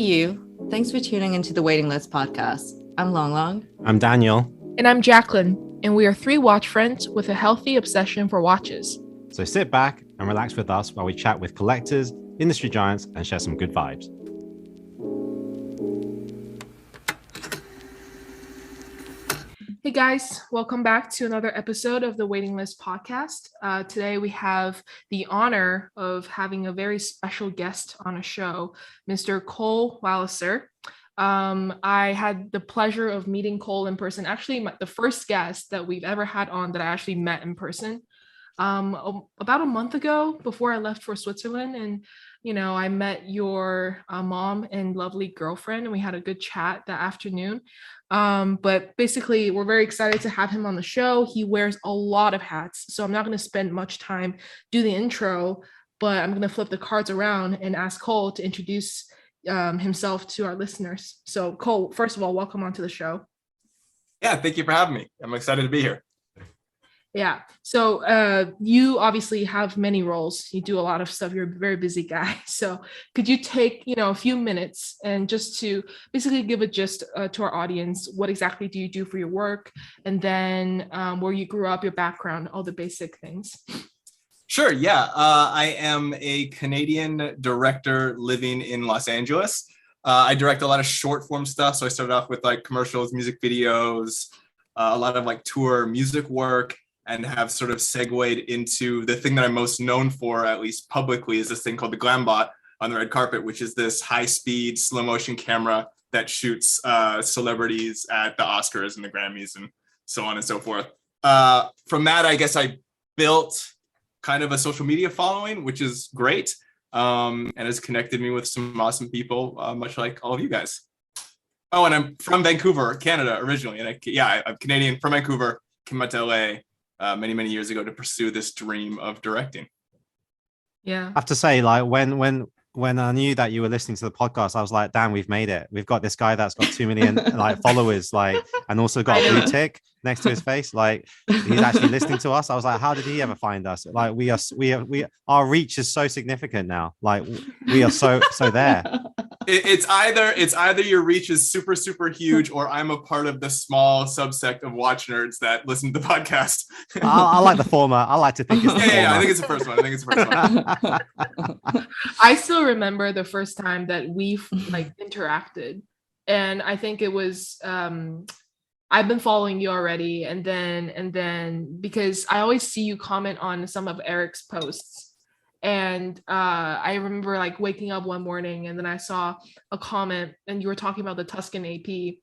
you. Thanks for tuning into the Waiting List podcast. I'm Long Long. I'm Daniel. And I'm Jacqueline. And we are three watch friends with a healthy obsession for watches. So sit back and relax with us while we chat with collectors, industry giants, and share some good vibes. Hey guys, welcome back to another episode of the Waiting List podcast. Today we have the honor of having a very special guest on a show, Mr. Cole Walliser. I had the pleasure of meeting Cole in person. Actually, the first guest that we've ever had on that I actually met in person about a month ago before I left for Switzerland. And, you know, I met your mom and lovely girlfriend, and we had a good chat that afternoon. But basically, we're very excited to have him on the show. He wears a lot of hats, so I'm not going to spend much time do the intro, but I'm going to flip the cards around and ask Cole to introduce himself to our listeners. So Cole, first of all, welcome onto the show. Yeah, thank you for having me. I'm excited to be here. Yeah. So you obviously have many roles. You do a lot of stuff. You're a very busy guy. So could you take, a few minutes and just to basically give a gist to our audience, what exactly do you do for your work? And then where you grew up, your background, all the basic things. Sure. Yeah. I am a Canadian director living in Los Angeles. I direct a lot of short form stuff. So I started off with like commercials, music videos, a lot of like tour music work, and have sort of segued into the thing that I'm most known for, at least publicly, is this thing called the Glambot on the red carpet, which is this high-speed, slow-motion camera that shoots celebrities at the Oscars and the Grammys and so on and so forth. From that, I guess I built kind of a social media following, which is great, and has connected me with some awesome people, much like all of you guys. Oh, and I'm from Vancouver, Canada, originally. And I'm Canadian from Vancouver, came out to LA many years ago to pursue this dream of directing. Yeah, I have to say, like when I knew that you were listening to the podcast, I was like, damn, we've made it. We've got this guy that's got 2 million like followers, like, and also got a blue tick next to his face. Like, he's actually listening to us. I was like, how did he ever find us? Like, our reach is so significant now. Like, we are so there. It's either your reach is super huge, or I'm a part of the small subsect of watch nerds that listen to the podcast. I like the former. I like to think it's the former. Yeah, I think it's the first one. I still remember the first time that we like interacted, and I think it was I've been following you already, and then because I always see you comment on some of Eric's posts. And I remember like waking up one morning and then I saw a comment and you were talking about the Tuscan AP,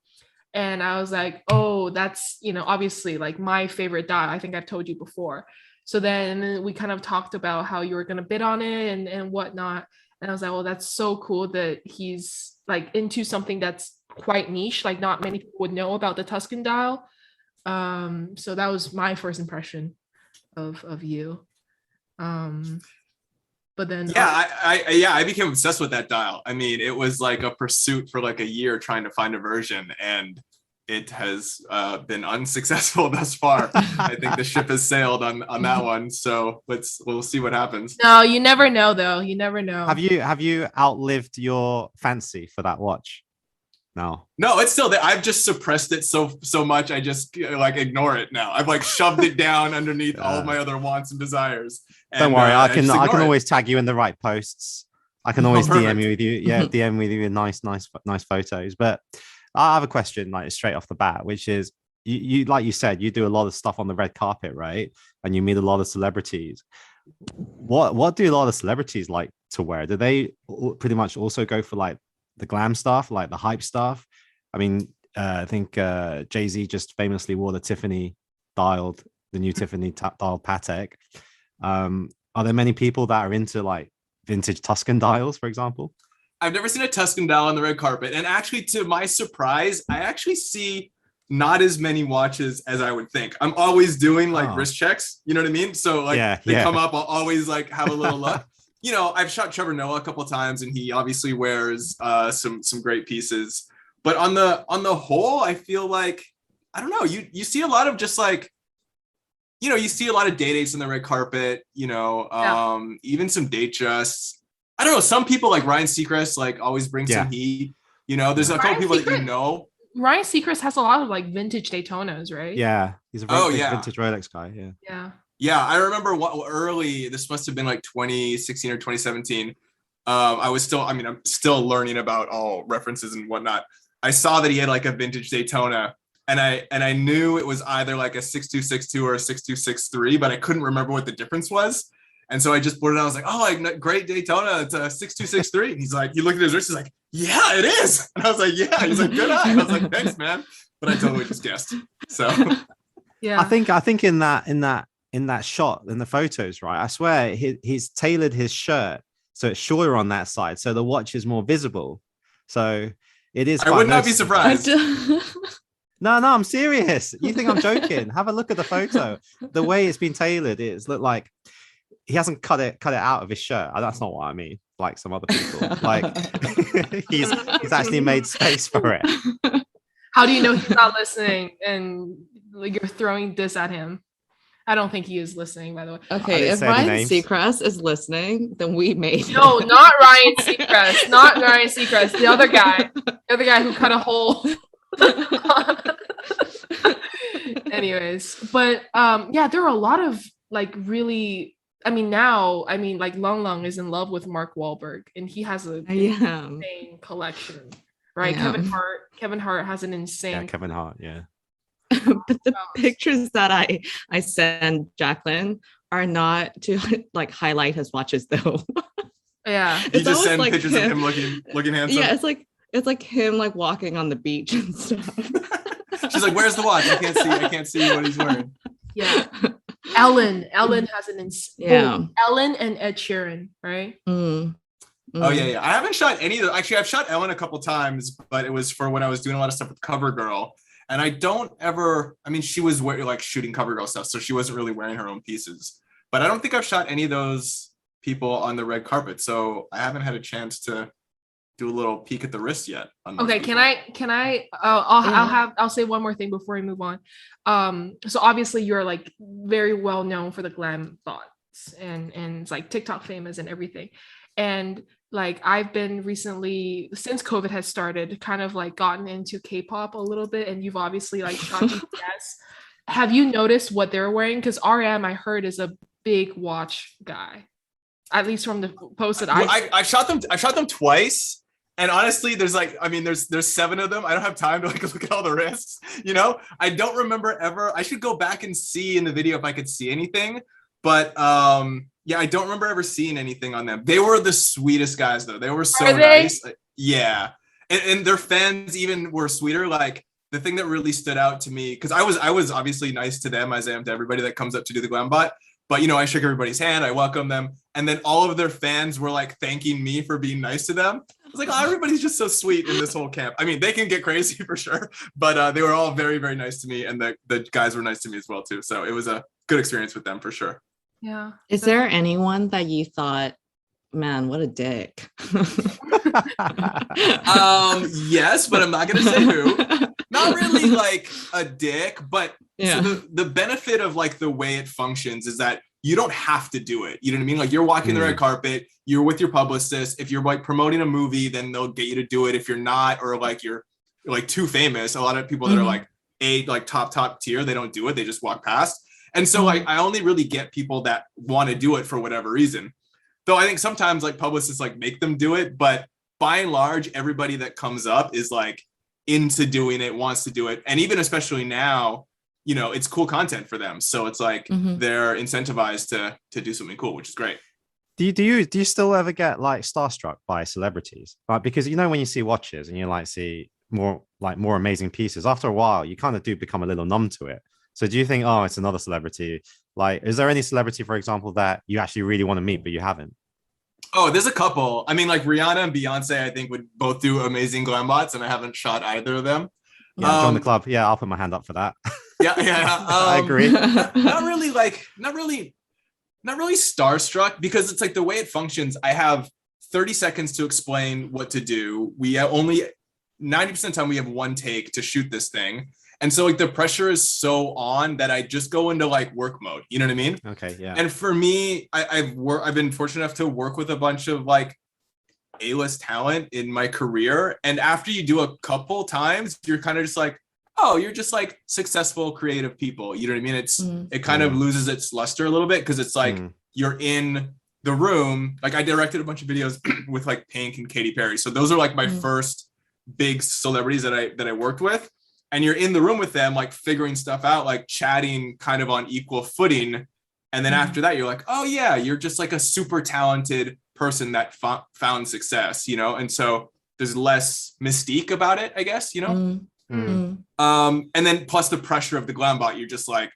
and I was like, oh, that's, obviously like my favorite dial. I think I've told you before. So then we kind of talked about how you were going to bid on it and whatnot. And I was like, well, that's so cool that he's like into something that's quite niche. Like not many people would know about the Tuscan dial. So that was my first impression of you. But then I became obsessed with that dial. I mean, it was like a pursuit for like a year trying to find a version, and it has been unsuccessful thus far. I think the ship has sailed on that one. So we'll see what happens. No, you never know though. You never know. Have you outlived your fancy for that watch? No, it's still there. I've just suppressed it so much. I just like ignore it now. I've like shoved it down underneath all of my other wants and desires. Don't worry, I can always tag you in the right posts. I can always DM you with you. Yeah, DM with you with nice photos. But I have a question, like straight off the bat, which is you like you said, you do a lot of stuff on the red carpet, right? And you meet a lot of celebrities. What do a lot of celebrities like to wear? Do they pretty much also go for like the glam stuff, like the hype stuff? I mean, I think Jay-Z just famously wore the new Tiffany dialed Patek. Are there many people that are into like vintage Tuscan dials, for example? I've never seen a Tuscan dial on the red carpet. And actually, to my surprise, I actually see not as many watches as I would think. I'm always doing like wrist checks. You know what I mean? So like they come up, I'll always like have a little look. I've shot Trevor Noah a couple of times, and he obviously wears some great pieces. But on the whole, I feel like, I don't know, you see a lot of just like, you see a lot of day dates on the red carpet, even some date justs. I don't know. Some people like Ryan Seacrest like always bring some heat. You know, there's a couple people that you know. Ryan Seacrest has a lot of like vintage Daytonas, right? Yeah, he's a very vintage Rolex guy. Yeah. I remember early. This must have been like 2016 or 2017. I'm still learning about all references and whatnot. I saw that he had like a vintage Daytona, and I knew it was either like a 6262 or a 6263, but I couldn't remember what the difference was. And so I just put it on. I was like, oh, like, great Daytona. It's a 6263. And he's like, he looked at his wrist. He's like, yeah, it is. And I was like, yeah. He's like, good eye. I was like, thanks, man. But I totally just guessed. So yeah, I think in that shot in the photos, right? I swear he's tailored his shirt so it's shorter on that side, so the watch is more visible. So it is. I would not be surprised. No, I'm serious. You think I'm joking? Have a look at the photo. The way it's been tailored, it's looked like he hasn't cut it out of his shirt. That's not what I mean. Like some other people, like he's actually made space for it. How do you know he's not listening and like you're throwing this at him? I don't think he is listening, by the way. Okay, if Ryan Seacrest is listening, then we made No, not Ryan Seacrest. Not Ryan Seacrest. The other guy who cut a hole. Anyways, but yeah, there are a lot of like really. Like Long Long is in love with Mark Wahlberg, and he has an insane collection, right? Yeah. Kevin Hart has an insane. Yeah, Kevin Hart. Yeah. But the pictures that I send Jacqueline are not to like highlight his watches though. Yeah, you just send like pictures of him looking handsome. Yeah, it's like him like walking on the beach and stuff. She's like, "Where's the watch? I can't see what he's wearing." Yeah. Ellen has an Ellen and Ed Sheeran, right? Oh yeah. I haven't shot any of those. Actually, I've shot Ellen a couple times, but it was for when I was doing a lot of stuff with CoverGirl. And I don't ever. I mean, she was like shooting CoverGirl stuff, so she wasn't really wearing her own pieces. But I don't think I've shot any of those people on the red carpet, so I haven't had a chance to do a little peek at the wrist yet. Okay, can I? I'll say one more thing before we move on. So obviously you're like very well known for the Glambot and it's like TikTok famous and everything. And like I've been recently, since COVID has started, kind of like gotten into K-pop a little bit, and you've obviously like shot BTS. Have you noticed what they're wearing? Because RM, I heard, is a big watch guy, at least from the post that I shot them. I shot them twice. And honestly, there's 7 of them. I don't have time to like look at all the wrists. You know, I don't remember ever. I should go back and see in the video if I could see anything. But yeah, I don't remember ever seeing anything on them. They were the sweetest guys though. They were so nice. Like, yeah, and their fans even were sweeter. Like the thing that really stood out to me, because I was obviously nice to them as I am to everybody that comes up to do the Glambot. But, you know, I shook everybody's hand. I welcomed them. And then all of their fans were like thanking me for being nice to them. I was like, oh, everybody's just so sweet in this whole camp. I mean, they can get crazy for sure. But they were all very, very nice to me. And the guys were nice to me as well, too. So it was a good experience with them for sure. Yeah. Is there anyone that you thought, man, what a dick? Yes, but I'm not going to say who. Not really like a dick, but so the benefit of like the way it functions is that you don't have to do it. You know what I mean? Like you're walking the red carpet, you're with your publicist. If you're like promoting a movie, then they'll get you to do it. If you're not, or like you're like too famous, a lot of people that are like top tier, they don't do it. They just walk past. And so like I only really get people that want to do it for whatever reason. Though I think sometimes like publicists like make them do it, but by and large, everybody that comes up is like into doing it, wants to do it. And even especially now, you know, it's cool content for them. So it's like they're incentivized to do something cool, which is great. Do you still ever get like starstruck by celebrities? Like, because you know when you see watches and you like see more amazing pieces, after a while you kind of do become a little numb to it. So do you think, oh, it's another celebrity? Like, is there any celebrity, for example, that you actually really want to meet but you haven't? Oh, there's a couple. I mean, like Rihanna and Beyonce, I think would both do amazing Glambots, and I haven't shot either of them. Yeah, join the club. Yeah, I'll put my hand up for that. Yeah. I agree. Not really starstruck, because it's like the way it functions. I have 30 seconds to explain what to do. We only 90% of the time we have one take to shoot this thing. And so like the pressure is so on that I just go into like work mode. You know what I mean? Okay, yeah. And for me, I've been fortunate enough to work with a bunch of like A-list talent in my career. And after you do a couple times, you're kind of just like, oh, you're just like successful, creative people. You know what I mean? It kind of loses its luster a little bit because it's like you're in the room. Like I directed a bunch of videos with like Pink and Katy Perry. So those are like my first big celebrities that I worked with. And you're in the room with them, like figuring stuff out, like chatting kind of on equal footing. And then after that, you're like, oh yeah, you're just like a super talented person that found success, you know? And so there's less mystique about it, I guess, you know? And then plus the pressure of the Glambot, you're just like,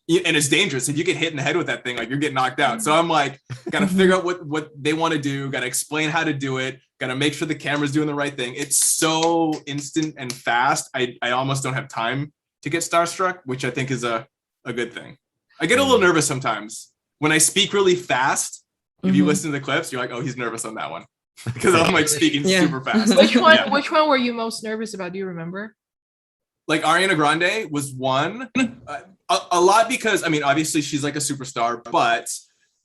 and it's dangerous. If you get hit in the head with that thing, like you're getting knocked out. So I'm like, gotta figure out what they want to do, gotta explain how to do it, gotta make sure the camera's doing the right thing. It's so instant and fast. I almost don't have time to get starstruck, which I think is a good thing. I get a little nervous sometimes when I speak really fast. If you listen to the clips, you're like, oh, he's nervous on that one because I'm like speaking super fast. Which one were you most nervous about? Do you remember? Like Ariana Grande was one, a lot because, I mean, obviously she's like a superstar, but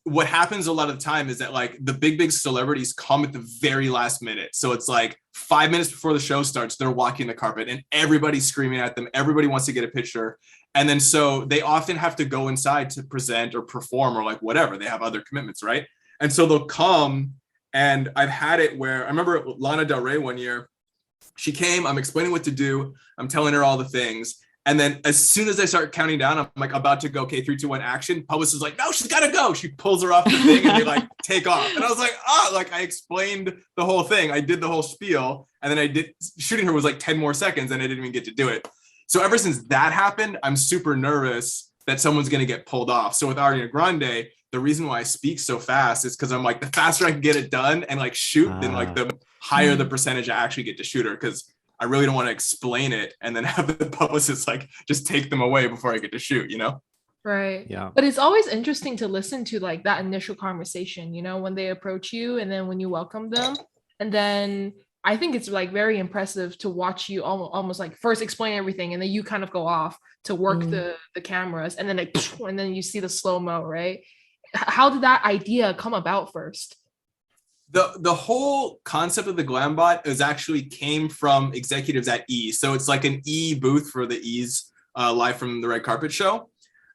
what happens a lot of the time is that like the big celebrities come at the very last minute. So it's like 5 minutes before the show starts, they're walking the carpet and everybody's screaming at them. Everybody wants to get a picture. And then so they often have to go inside to present or perform or like whatever. They have other commitments, right? And so they'll come, and I've had it where I remember Lana Del Rey one year. She came, I'm explaining what to do. I'm telling her all the things. And then as soon as I start counting down, I'm like about to go, okay, 3, 2, 1, action. Publicist is like, no, she's got to go. She pulls her off the thing and they like take off. And I was like, like I explained the whole thing. I did the whole spiel. And then shooting her was like 10 more seconds and I didn't even get to do it. So ever since that happened, I'm super nervous that someone's going to get pulled off. So with Ariana Grande, the reason why I speak so fast is because I'm like, the faster I can get it done and like shoot, then like the higher the percentage I actually get to shoot her, because I really don't want to explain it and then have the publicist like just take them away before I get to shoot, you know? Right. Yeah. But it's always interesting to listen to like that initial conversation, you know, when they approach you and then when you welcome them. And then I think it's like very impressive to watch you almost like first explain everything and then you kind of go off to work the cameras and then like, and then you see the slow-mo, right? How did that idea come about first? The whole concept of the Glambot actually came from executives at E. So it's like an E booth for the E's live from the red carpet show.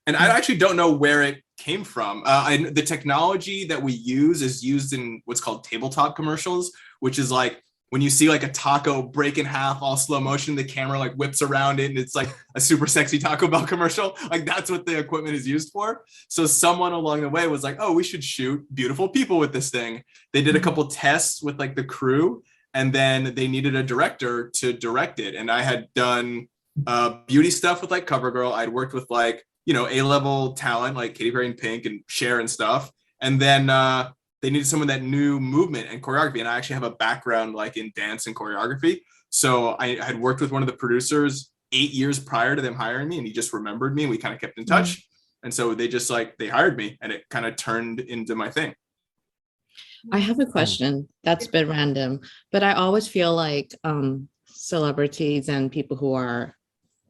And I actually don't know where it came from. The technology that we use is used in what's called tabletop commercials, which is like when you see like a taco break in half, all slow motion, the camera like whips around it and it's like a super sexy Taco Bell commercial. Like that's what the equipment is used for. So someone along the way was like, oh, we should shoot beautiful people with this thing. They did a couple tests with like the crew and then they needed a director to direct it. And I had done beauty stuff with like CoverGirl. I'd worked with like, you know, A-level talent like Katy Perry and Pink and Cher and stuff. And then they needed someone that knew movement and choreography. And I actually have a background like in dance and choreography. So I had worked with one of the producers 8 years prior to them hiring me, and he just remembered me and we kind of kept in touch. And so they just like, they hired me and it kind of turned into my thing. I have a question that's a bit random, but I always feel like celebrities and people who are,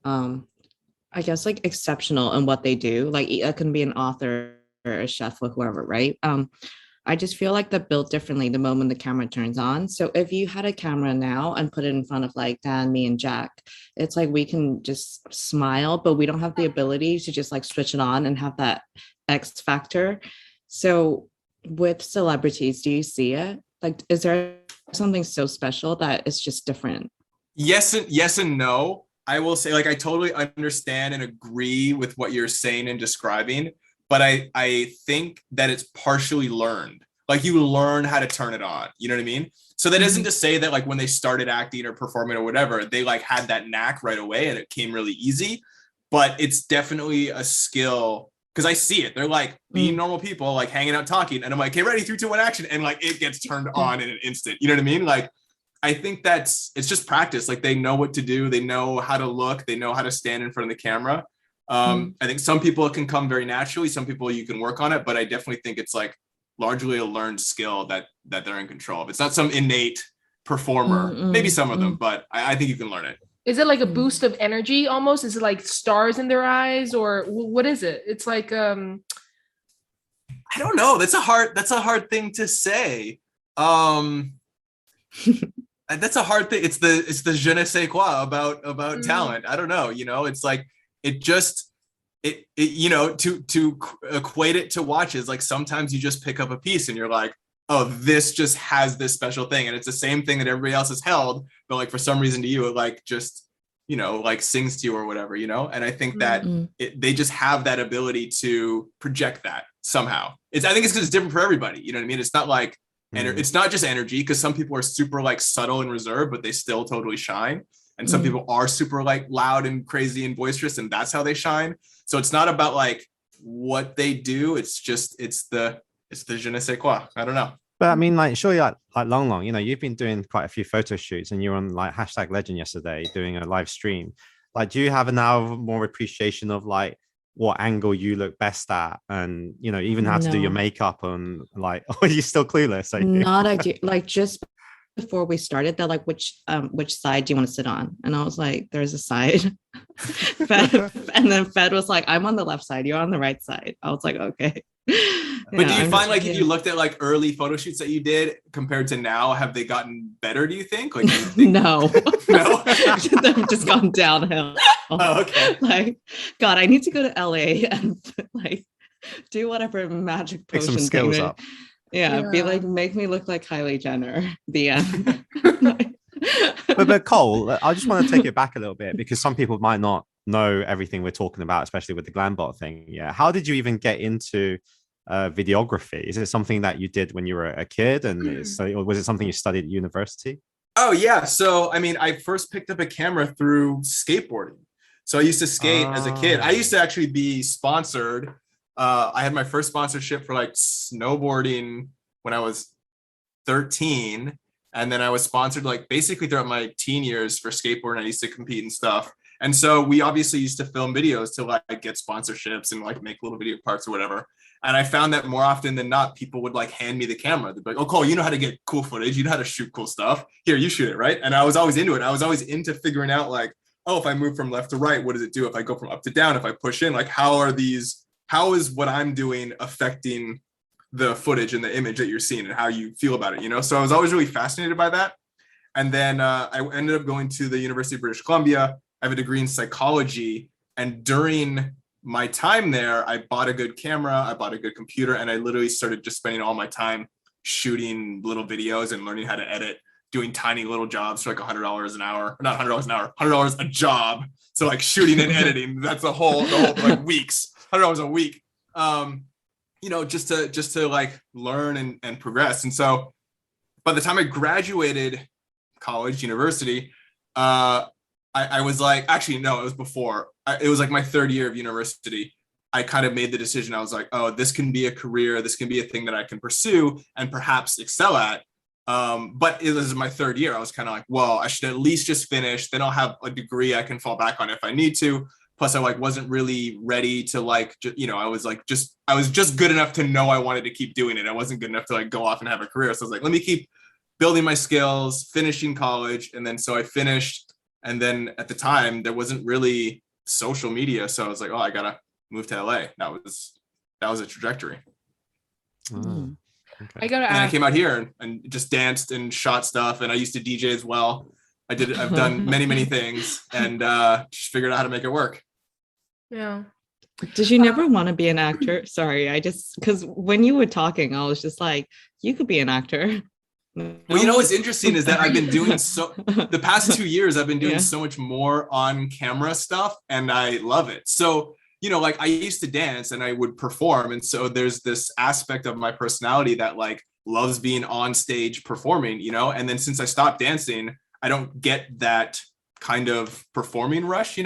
I guess, like exceptional in what they do, like it can be an author or a chef or whoever, right? I just feel like they're built differently the moment the camera turns on. So if you had a camera now and put it in front of like Dan, me, and Jack, it's like we can just smile, but we don't have the ability to just like switch it on and have that X factor. So with celebrities, do you see it? Like, is there something so special that it's just different? Yes and no. I will say, like, I totally understand and agree with what you're saying and describing, but I think that it's partially learned. Like you learn how to turn it on, you know what I mean? So that isn't to say that like when they started acting or performing or whatever, they like had that knack right away and it came really easy, but it's definitely a skill. Cause I see it. They're like being normal people, like hanging out, talking. And I'm like, hey, ready, 3, 2, 1, action. And like, it gets turned on in an instant. You know what I mean? Like, I think it's just practice. Like they know what to do. They know how to look. They know how to stand in front of the camera. I think some people it can come very naturally. Some people you can work on it, but I definitely think it's like largely a learned skill that they're in control of. It's not some innate performer, maybe some of them, but I think you can learn it. Is it like a boost of energy almost? Is it like stars in their eyes or what is it? It's like, I don't know. That's a hard thing to say. And that's a hard thing. It's the je ne sais quoi about talent. I don't know. It's like it just to equate it to watches. Like sometimes you just pick up a piece and you're like, oh, this just has this special thing, and it's the same thing that everybody else has held, but like for some reason to you, it like just like sings to you or whatever. And I think that they just have that ability to project that somehow. I think it's because it's different for everybody. You know what I mean? It's not like. And it's not just energy, because some people are super like subtle and reserved, but they still totally shine. And some people are super like loud and crazy and boisterous, and that's how they shine. So it's not about like what they do. It's the je ne sais quoi. I don't know. But I mean, like, surely like Long, you've been doing quite a few photo shoots, and you're on like #legend yesterday doing a live stream. Like, do you have now more appreciation of like what angle you look best at, and even how to do your makeup, and like, are you still clueless? Not idea. Like just before we started, they're like, which side do you want to sit on? And I was like, there's a side. And then Fed was like, I'm on the left side, you're on the right side. I was like, okay. But do you find like if you looked at like early photo shoots that you did compared to now, have they gotten better, do you think? Like, No. No? They've just gone downhill. Oh, okay. Like, God, I need to go to LA and like do whatever magic pick potion some skills thing. up. Yeah, be like, make me look like Kylie Jenner. The end. but Cole, I just want to take it back a little bit, because some people might not know everything we're talking about, especially with the Glambot thing. Yeah, how did you even get into videography? Is it something that you did when you were a kid, and or was it something you studied at university? Oh yeah, so I mean, I first picked up a camera through skateboarding. So I used to skate as a kid. I used to actually be sponsored. I had my first sponsorship for like snowboarding when I was 13. And then I was sponsored like basically throughout my teen years for skateboarding. I used to compete and stuff. And so we obviously used to film videos to like get sponsorships and like make little video parts or whatever. And I found that more often than not, people would like hand me the camera. They'd be like, oh, Cole, you know how to get cool footage. You know how to shoot cool stuff. Here, you shoot it, right? And I was always into it. I was always into figuring out like, oh, if I move from left to right, what does it do? If I go from up to down, if I push in, like how is what I'm doing affecting the footage and the image that you're seeing and how you feel about it, So I was always really fascinated by that. And then I ended up going to the University of British Columbia. I have a degree in psychology. And during my time there, I bought a good camera, I bought a good computer, and I literally started just spending all my time shooting little videos and learning how to edit, doing tiny little jobs for like $100 an hour, not $100 an hour, $100 a job. So like shooting and editing, that's the whole like weeks, $100 a week. Just to like learn and progress. And so by the time I graduated college, university, I was like, actually, no, it was before. It was like my third year of university. I kind of made the decision. I was like, oh, this can be a career. This can be a thing that I can pursue and perhaps excel at. But it was my third year. I was kind of like, well, I should at least just finish. Then I'll have a degree I can fall back on if I need to. Plus, I like wasn't really ready to like, I was just good enough to know I wanted to keep doing it. I wasn't good enough to like go off and have a career. So I was like, let me keep building my skills, finishing college. And then so I finished. And then at the time, there wasn't really social media. So I was like, oh, I got to move to LA. That was a trajectory. Mm. Okay. I gotta and then ask. I came out here and just danced and shot stuff. And I used to DJ as well. I've done many, many things and just figured out how to make it work. Yeah. Did you never want to be an actor? Sorry, because when you were talking, I was just like, you could be an acter. Well, what's interesting is that I've been doing the past 2 years, I've been doing so much more on camera stuff and I love it. So, like I used to dance and I would perform. And so there's this aspect of my personality that like loves being on stage performing, and then since I stopped dancing, I don't get that kind of performing rush,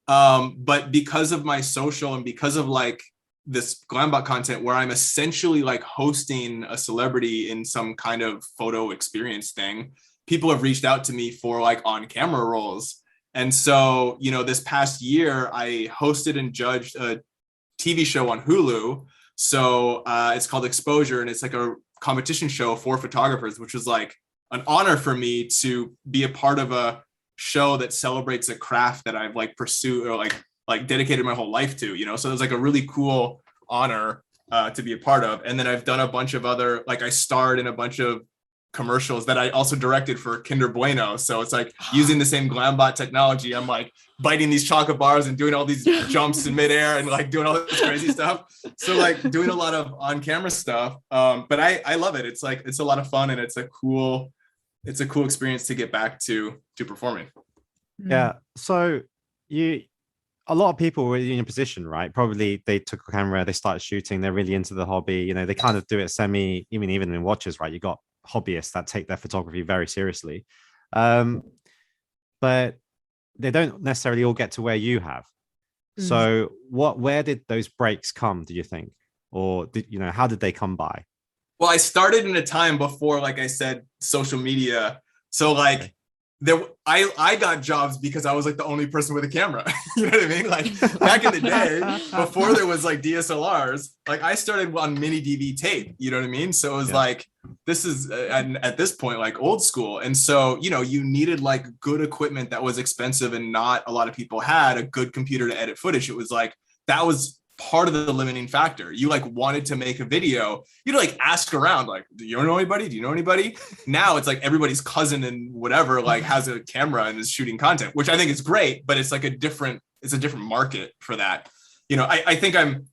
but because of my social and because of like this Glambot content where I'm essentially like hosting a celebrity in some kind of photo experience thing, people have reached out to me for like on camera roles. And so, this past year I hosted and judged a TV show on Hulu. So it's called Exposure and it's like a competition show for photographers, which was like an honor for me to be a part of a show that celebrates a craft that I've like pursued or like dedicated my whole life to, so it was like a really cool honor to be a part of. And then I've done a bunch of other, like I starred in a bunch of commercials that I also directed for Kinder Bueno. So it's like using the same Glambot technology. I'm like biting these chocolate bars and doing all these jumps in midair and like doing all this crazy stuff. So like doing a lot of on-camera stuff. But I love it. It's like, it's a lot of fun, and it's a cool experience to get back to performing. Yeah. So a lot of people were in your position, right? Probably they took a camera, they started shooting, they're really into the hobby. You know, they kind of do it even in watches, right? You got hobbyists that take their photography very seriously. But they don't necessarily all get to where you have. So where did those breaks come, do you think? Or how did they come by? Well, I started in a time before, like I said, social media. So like I got jobs because I was like the only person with a camera. You know what I mean? Like back in the day, before there was like DSLRs, like I started on mini DV tape. You know what I mean? So it was like, this is at this point like old school. And so, you needed like good equipment that was expensive and not a lot of people had a good computer to edit footage. It was like, that was part of the limiting factor. You like wanted to make a video, you'd like ask around, like, do you know anybody? Do you know anybody? Now it's like everybody's cousin and whatever, like has a camera and is shooting content, which I think is great, but it's like a different market for that. I think I'm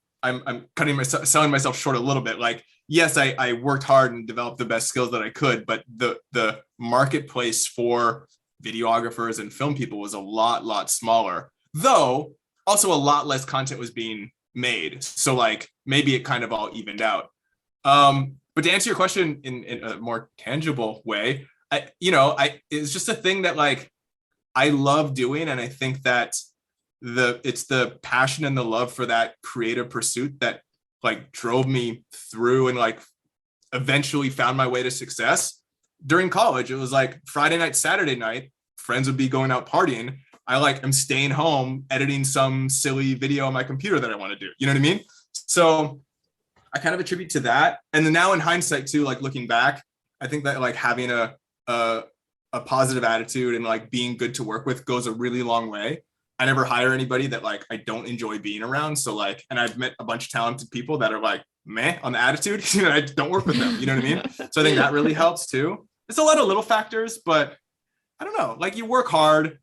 selling myself short a little bit. Like, yes, I worked hard and developed the best skills that I could, but the marketplace for videographers and film people was a lot smaller, though also a lot less content was being made. So like maybe it kind of all evened out. But to answer your question in a more tangible way, it's just a thing that like I love doing, and I think that it's the passion and the love for that creative pursuit that like drove me through and like eventually found my way to success. During college, it was like Friday night, Saturday night, friends would be going out partying. I'm staying home editing some silly video on my computer that I want to do. You know what I mean? So I kind of attribute to that. And then now in hindsight too, like looking back, I think that like having a positive attitude and like being good to work with goes a really long way. I never hire anybody that like I don't enjoy being around. So like, and I've met a bunch of talented people that are like meh on the attitude. I don't work with them. You know what I mean? So I think that really helps too. It's a lot of little factors, but I don't know. Like you work hard,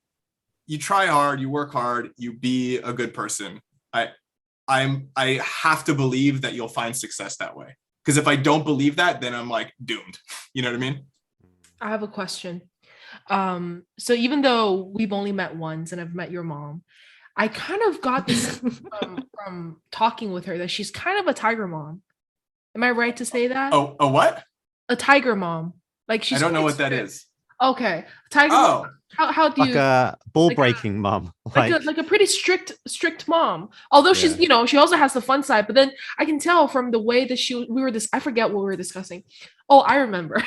you try hard, you work hard, you be a good person. I have to believe that you'll find success that way. Because if I don't believe that, then I'm like doomed. You know what I mean? I have a question. So even though we've only met once and I've met your mom, I kind of got this from talking with her that she's kind of a tiger mom. Am I right to say that? Oh, a what? A tiger mom. Like she's. I don't know what that is. Okay, tiger. Oh. How do like you a ball breaking mom, like a pretty strict mom, although she's she also has the fun side, but then I can tell from the way that I forget what we were discussing. Oh, I remember.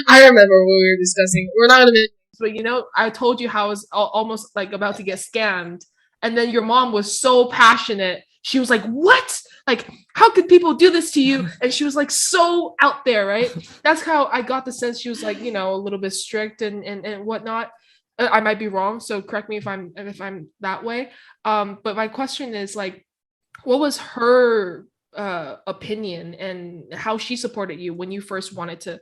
I remember what we were discussing. We're not gonna, but I told you how I was almost like about to get scammed, and then your mom was so passionate. She was like, what? Like, how could people do this to you? And she was like so out there, right? That's how I got the sense she was like, a little bit strict and whatnot. I might be wrong, so correct me if I'm that way. But my question is like, what was her opinion and how she supported you when you first wanted to,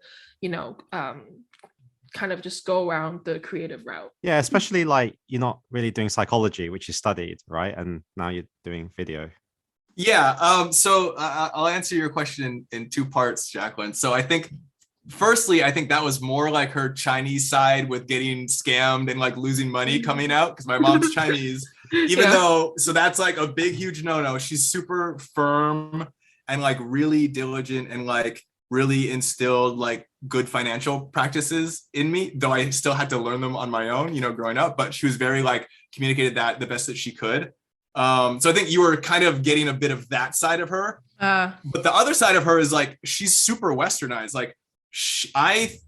kind of just go around the creative route? Yeah, especially like you're not really doing psychology, which you studied, right? And now you're doing video. Yeah. So I'll answer your question in two parts, Jacqueline. So I think, firstly, I think that was more like her Chinese side with getting scammed and like losing money coming out because my mom's Chinese, even though, so that's like a big, huge no-no. She's super firm and like really diligent and like really instilled like good financial practices in me, though I still had to learn them on my own, growing up, but she was very like communicated that the best that she could. So I think you were kind of getting a bit of that side of her, but the other side of her is like, she's super westernized. Like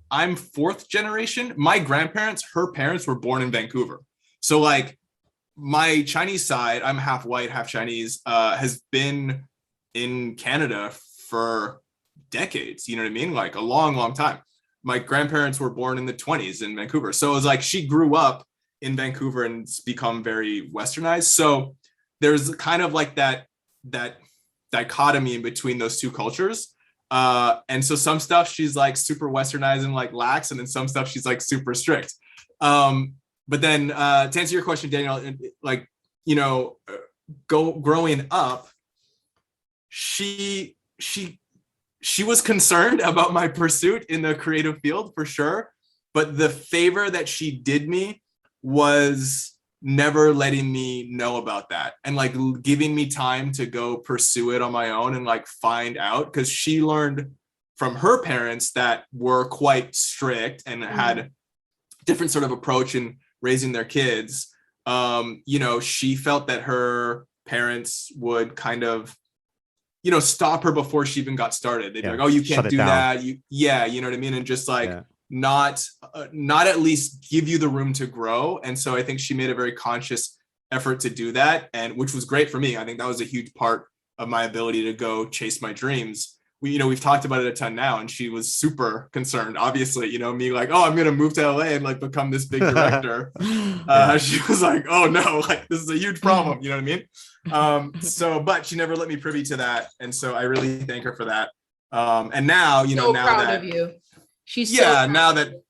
I'm fourth generation. My grandparents, her parents were born in Vancouver. So like my Chinese side, I'm half white, half Chinese, has been in Canada for decades. You know what I mean? Like a long time. My grandparents were born in the 1920s in Vancouver. So it was like, she grew up in Vancouver and it's become very westernized. So there's kind of like that dichotomy in between those two cultures. And so some stuff she's like super westernized and like lax, and then some stuff she's like super strict. But then to answer your question, Daniel, like, you know, growing up, she was concerned about my pursuit in the creative field for sure. But the favor that she did me was never letting me know about that, and like giving me time to go pursue it on my own and like find out, because she learned from her parents that were quite strict and had different sort of approach in raising their kids. You know, she felt that her parents would kind of, you know, stop her before she even got started. They'd be like, oh, you can't do that. You know what I mean? And just like not at least give you the room to grow. And so I think she made a very conscious effort to do that, and which was great for me. I think that was a huge part of my ability to go chase my dreams. We've talked about it a ton now, and she was super concerned, obviously, you know, me like, oh, I'm going to move to LA and like become this big director. She was like, oh no, like this is a huge problem. You know what I mean? But she never let me privy to that. And so I really thank her for that. And now, you know, so now proud that, of you. She's now that,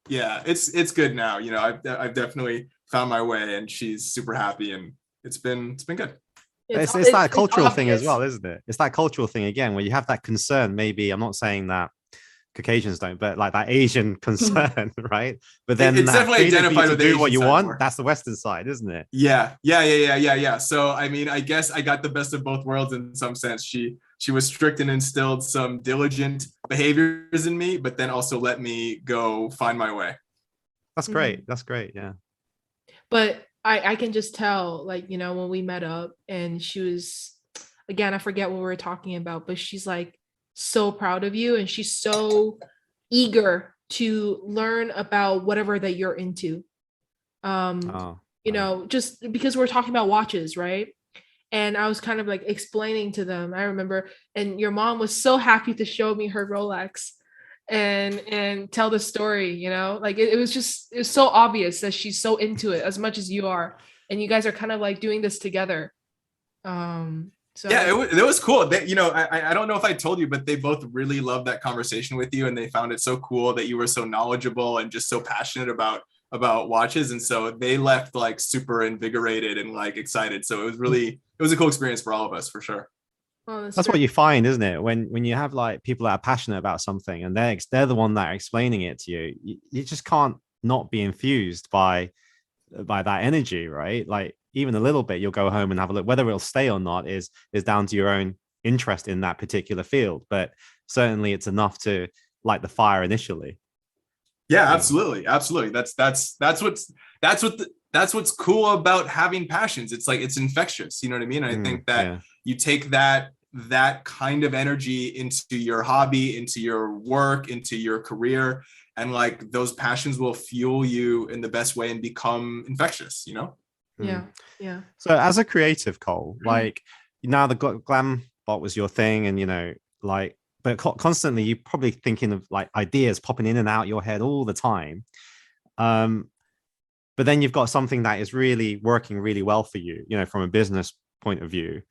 it's good now, you know, I've definitely found my way, and she's super happy, and it's been good. It's that cultural thing as well, isn't it? It's that cultural thing again, where you have that concern. Maybe I'm not saying that Caucasians don't, but like that Asian concern, right? But then it's definitely identified with do Asian what you side want. more. That's the Western side, isn't it? Yeah. So I mean, I guess I got the best of both worlds in some sense. She was strict and instilled some diligent behaviors in me, but then also let me go find my way. That's great. That's great. Yeah. But I can just tell, like, you know, when we met up and she was, again, I forget what we were talking about, but she's like so proud of you, and she's so eager to learn about whatever that you're into. You know, just because we're talking about watches, right? And I was kind of like explaining to them, I remember, and your mom was so happy to show me her Rolex and tell the story, you know, like it was so obvious that she's so into it as much as you are, and you guys are kind of like doing this together. So yeah, it was cool. They, you know, I don't know if I told you, but they both really loved that conversation with you, and they found it so cool that you were so knowledgeable and just so passionate about watches, and so they left like super invigorated and like excited. So it was a cool experience for all of us, for sure. well, That's what you find, isn't it? When you have like people that are passionate about something, and they're the one that are explaining it to you, you just can't not be infused by that energy, right? Like even a little bit, you'll go home and have a look. Whether it'll stay or not is down to your own interest in that particular field, but certainly it's enough to light the fire initially. Yeah, absolutely. That's what's cool about having passions. It's like it's infectious, you know what I mean? I think that you take that kind of energy into your hobby, into your work, into your career, and like those passions will fuel you in the best way and become infectious, you know? Yeah. So as a creative, Cole, like now the Glambot was your thing, and you know, like, but constantly you're probably thinking of like ideas popping in and out your head all the time. But then you've got something that is really working really well for you, you know, from a business point of view.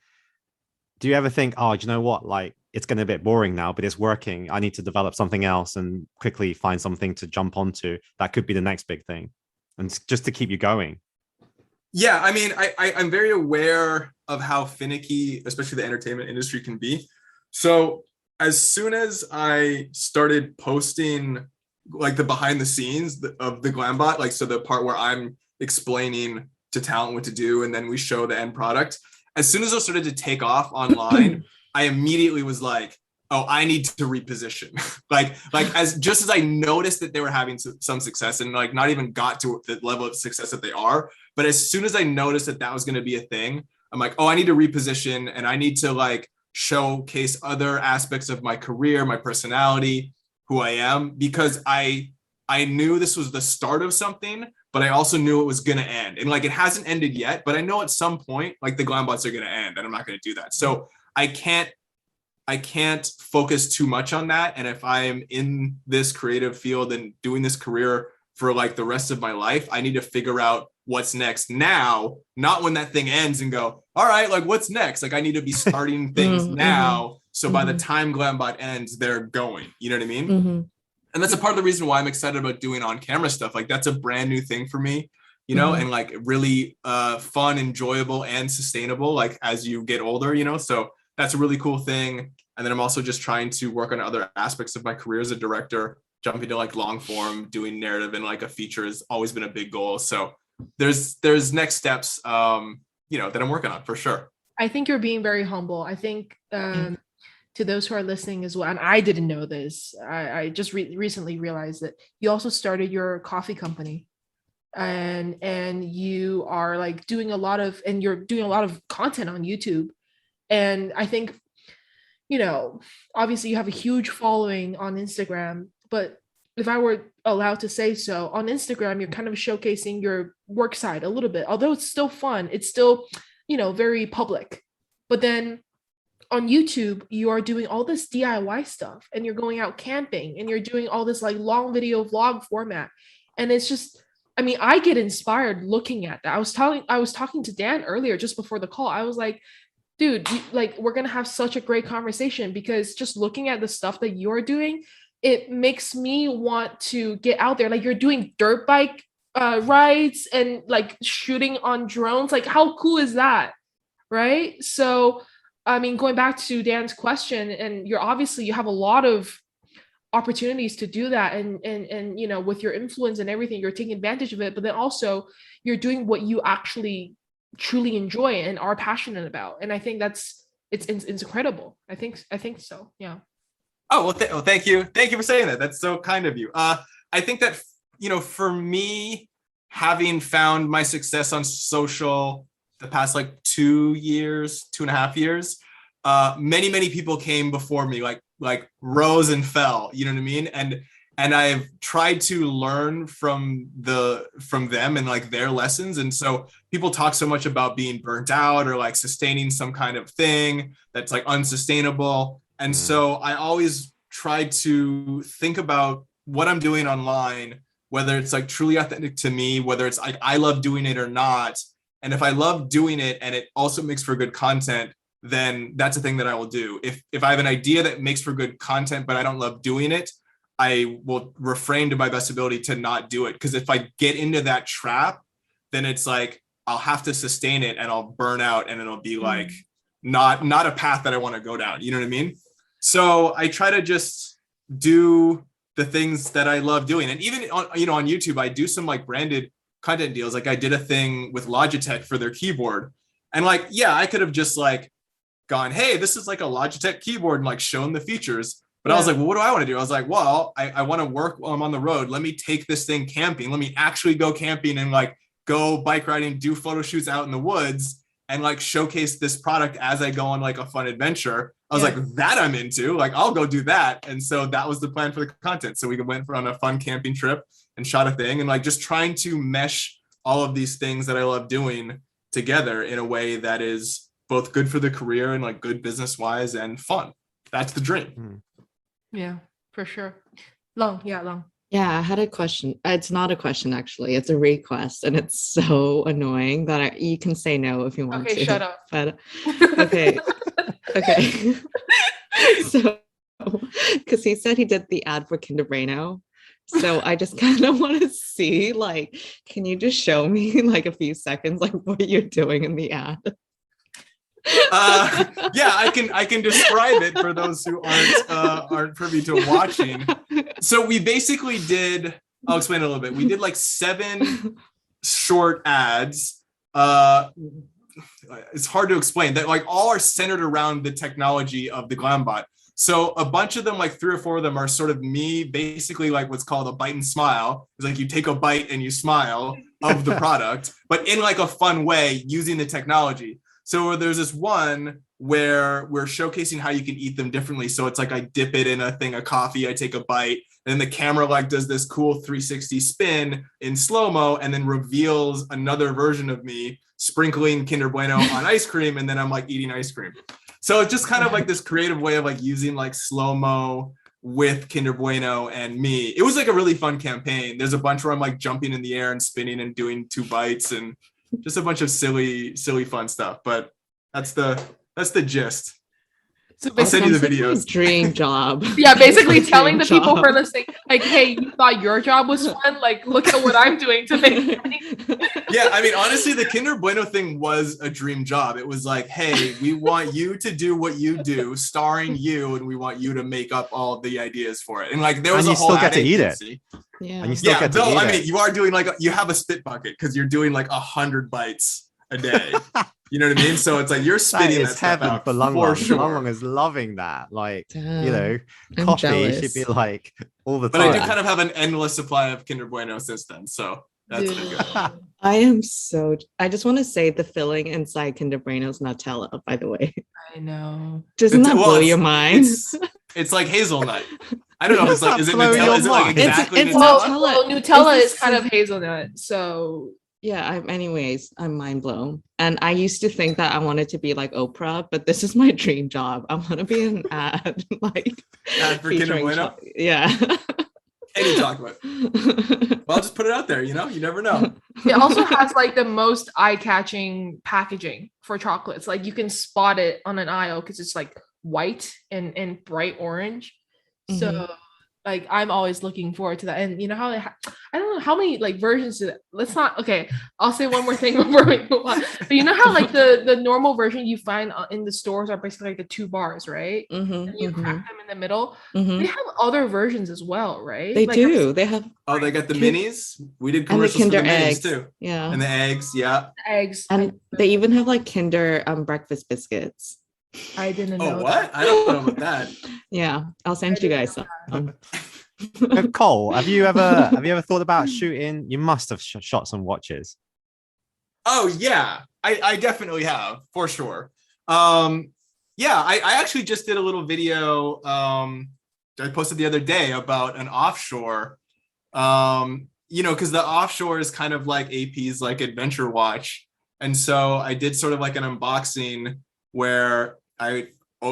Do you ever think, oh, do you know what? Like, it's getting a bit boring now, but it's working. I need to develop something else and quickly find something to jump onto that could be the next big thing, and just to keep you going. Yeah, I mean, I'm very aware of how finicky, especially the entertainment industry, can be. So as soon as I started posting like the behind the scenes of the Glambot, like, so the part where I'm explaining to talent what to do, and then we show the end product. As soon as I started to take off online, I immediately was like, oh, I need to reposition. like as I noticed that they were having some success, and like not even got to the level of success that they are. But as soon as I noticed that was going to be a thing, I'm like, oh, I need to reposition, and I need to like showcase other aspects of my career, my personality, who I am, because I knew this was the start of something, but I also knew it was going to end. And like, it hasn't ended yet, but I know at some point, like the Glambots are going to end, and I'm not going to do that. So I can't focus too much on that. And if I'm in this creative field and doing this career for like the rest of my life, I need to figure out what's next now, not when that thing ends and go, all right, like what's next? Like I need to be starting things now So by the time Glambot ends, they're going, you know what I mean? And that's a part of the reason why I'm excited about doing on-camera stuff. Like that's a brand new thing for me, you know, and like really fun, enjoyable, and sustainable, like as you get older, you know, so that's a really cool thing. And then I'm also just trying to work on other aspects of my career as a director, jumping to like long form, doing narrative, and like a feature has always been a big goal. So there's next steps, you know, that I'm working on for sure. I think you're being very humble. I think to those who are listening as well, and I didn't know this, I just recently realized that you also started your coffee company, and you are like doing a lot of, and you're doing a lot of content on YouTube. And I think, you know, obviously you have a huge following on Instagram, but if I were allowed to say so, on Instagram, you're kind of showcasing your work side a little bit, although it's still fun. It's still, you know, very public. But then on YouTube, you are doing all this DIY stuff, and you're going out camping, and you're doing all this like long video vlog format. And it's just, I mean, I get inspired looking at that. I was talking to Dan earlier just before the call. I was like, dude, like we're going to have such a great conversation, because just looking at the stuff that you're doing, it makes me want to get out there. Like you're doing dirt bike rides and like shooting on drones. Like how cool is that? Right? So, I mean, going back to Dan's question, and you have a lot of opportunities to do that, and you know, with your influence and everything, you're taking advantage of it, but then also you're doing what you actually truly enjoy and are passionate about. And I think it's incredible. I think so. Yeah. Oh, well, thank you. Thank you for saying that. That's so kind of you. I think that, you know, for me, having found my success on social the past like 2.5 years, many people came before me, like rose and fell, you know what I mean? And I've tried to learn from them and like their lessons. And so people talk so much about being burnt out or like sustaining some kind of thing that's like unsustainable. And so I always try to think about what I'm doing online, whether it's like truly authentic to me, whether it's like I love doing it or not. And if I love doing it and it also makes for good content, then that's a thing that I will do. If I have an idea that makes for good content, but I don't love doing it, I will refrain to my best ability to not do it. Because if I get into that trap, then it's like I'll have to sustain it and I'll burn out, and it'll be like not a path that I want to go down. You know what I mean? So I try to just do the things that I love doing. And even on, you know, on YouTube, I do some like branded content deals. Like I did a thing with Logitech for their keyboard. And like, yeah, I could have just like gone, hey, this is like a Logitech keyboard, and like shown the features. But I was like, well, what do I want to do? I was like, well, I want to work while I'm on the road. Let me take this thing camping. Let me actually go camping and like go bike riding, do photo shoots out in the woods, and like showcase this product as I go on like a fun adventure. I was like, that I'm into, like, I'll go do that. And so that was the plan for the content. So we went on a fun camping trip and shot a thing, and like just trying to mesh all of these things that I love doing together in a way that is both good for the career and like good business wise and fun. That's the dream. Yeah, for sure. Long. Yeah, I had a question. It's not a question, actually. It's a request, and it's so annoying that you can say no if you want to. Okay, shut up. But okay. So, because he said he did the ad for Kinder Bueno. So I just kind of want to see, like, can you just show me like a few seconds, like what you're doing in the ad? Yeah, I can describe it for those who aren't privy to watching. So we basically did, I'll explain it a little bit. We did like 7 short ads. It's hard to explain that, like, all are centered around the technology of the Glambot. So a bunch of them, like 3 or 4 of them, are sort of me basically like what's called a bite and smile. It's like you take a bite and you smile of the product, but in like a fun way using the technology. So there's this one where we're showcasing how you can eat them differently. So it's like I dip it in a thing of coffee, I take a bite, and the camera like does this cool 360 spin in slow-mo and then reveals another version of me sprinkling Kinder Bueno on ice cream, and then I'm like eating ice cream. So it's just kind of like this creative way of like using like slow-mo with Kinder Bueno and me. It was like a really fun campaign. There's a bunch where I'm like jumping in the air and spinning and doing 2 bites and just a bunch of silly fun stuff. But that's the gist. So I'll send you the Sounds like my videos. dream job. yeah, basically telling the Dream people job. for listening, like, hey, you thought your job was fun? Like, look at what I'm doing to make money. Yeah, I mean, honestly, the Kinder Bueno thing was a dream job. It was like, hey, we want you to do what you do, starring you, and we want you to make up all the ideas for it. And like, there was And a you whole still get to ad eat it. agency. Yeah. And you still Yeah, get to though eat I it. mean, you are doing like you have a spit bucket because you're doing like 100 bites a day. You know what I mean? So it's like you're That spitting that is stuff heaven out for Long for Long. sure. Long Long is loving that. Like, Damn, you know, I'm coffee should be jealous. like all the But time. I do kind of have an endless supply of Kinder Bueno since then. So that's been Dude. good. I just want to say the filling inside Kinder Bueno's Nutella, by the way. I know. Doesn't that blow it's- your mind? It's like hazelnut. I don't know if it's like, is it Blow Nutella? your Is it like mind. exactly It's Nutella? Nutella. Well, Nutella Is is kind this- of hazelnut, so Yeah, anyways, I'm mind blown. And I used to think that I wanted to be like Oprah, but this is my dream job. I want to be an ad, like Ad for Kinder featuring Bueno? yeah. Any chocolate. Well, just put it out there, you know? You never know. it also has like the most eye-catching packaging for chocolates. Like you can spot it on an aisle because it's like white and bright orange. So like I'm always looking forward to that. And you know how I don't know how many like versions do that. Let's not okay. I'll say one more thing before we move on. But you know how like the normal version you find in the stores are basically like the 2 bars, right? And you crack them in the middle. They have other versions as well, right? They Like, do. They have Oh, they got the Kin- minis. We did and the commercials for the Kinder minis eggs too. Yeah. And the eggs, yeah. eggs. And they even have like Kinder breakfast biscuits. I didn't Oh, know. what? I don't know about that. Yeah, I'll send you guys some. Cole, have you ever thought about shooting? You must have shot some watches. Oh yeah, I definitely have for sure. Yeah, I actually just did a little video I posted the other day about an offshore. You know, because the offshore is kind of like AP's like adventure watch, and so I did sort of like an unboxing where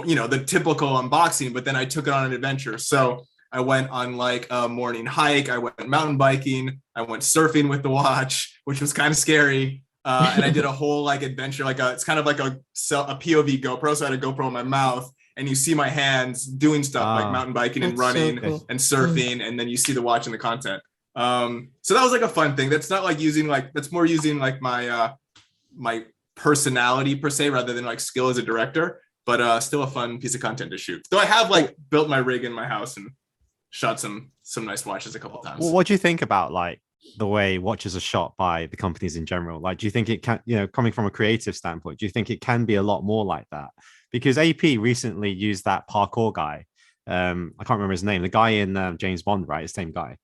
you know, the typical unboxing, but then I took it on an adventure. So I went on like a morning hike. I went mountain biking. I went surfing with the watch, which was kind of scary. And I did a whole like adventure, like it's kind of like a POV GoPro. So I had a GoPro in my mouth and you see my hands doing stuff like mountain biking and That's so running cool. and surfing. And then you see the watch and the content. So that was like a fun thing. That's not like using like, that's more using like my, my personality per se, rather than like skill as a director, but still a fun piece of content to shoot. Though I have like built my rig in my house and shot some nice watches a couple times. Well, what do you think about like the way watches are shot by the companies in general? Like, do you think it can, you know, coming from a creative standpoint, do you think it can be a lot more like that? Because AP recently used that parkour guy. I can't remember his name, the guy in James Bond, right? The same guy.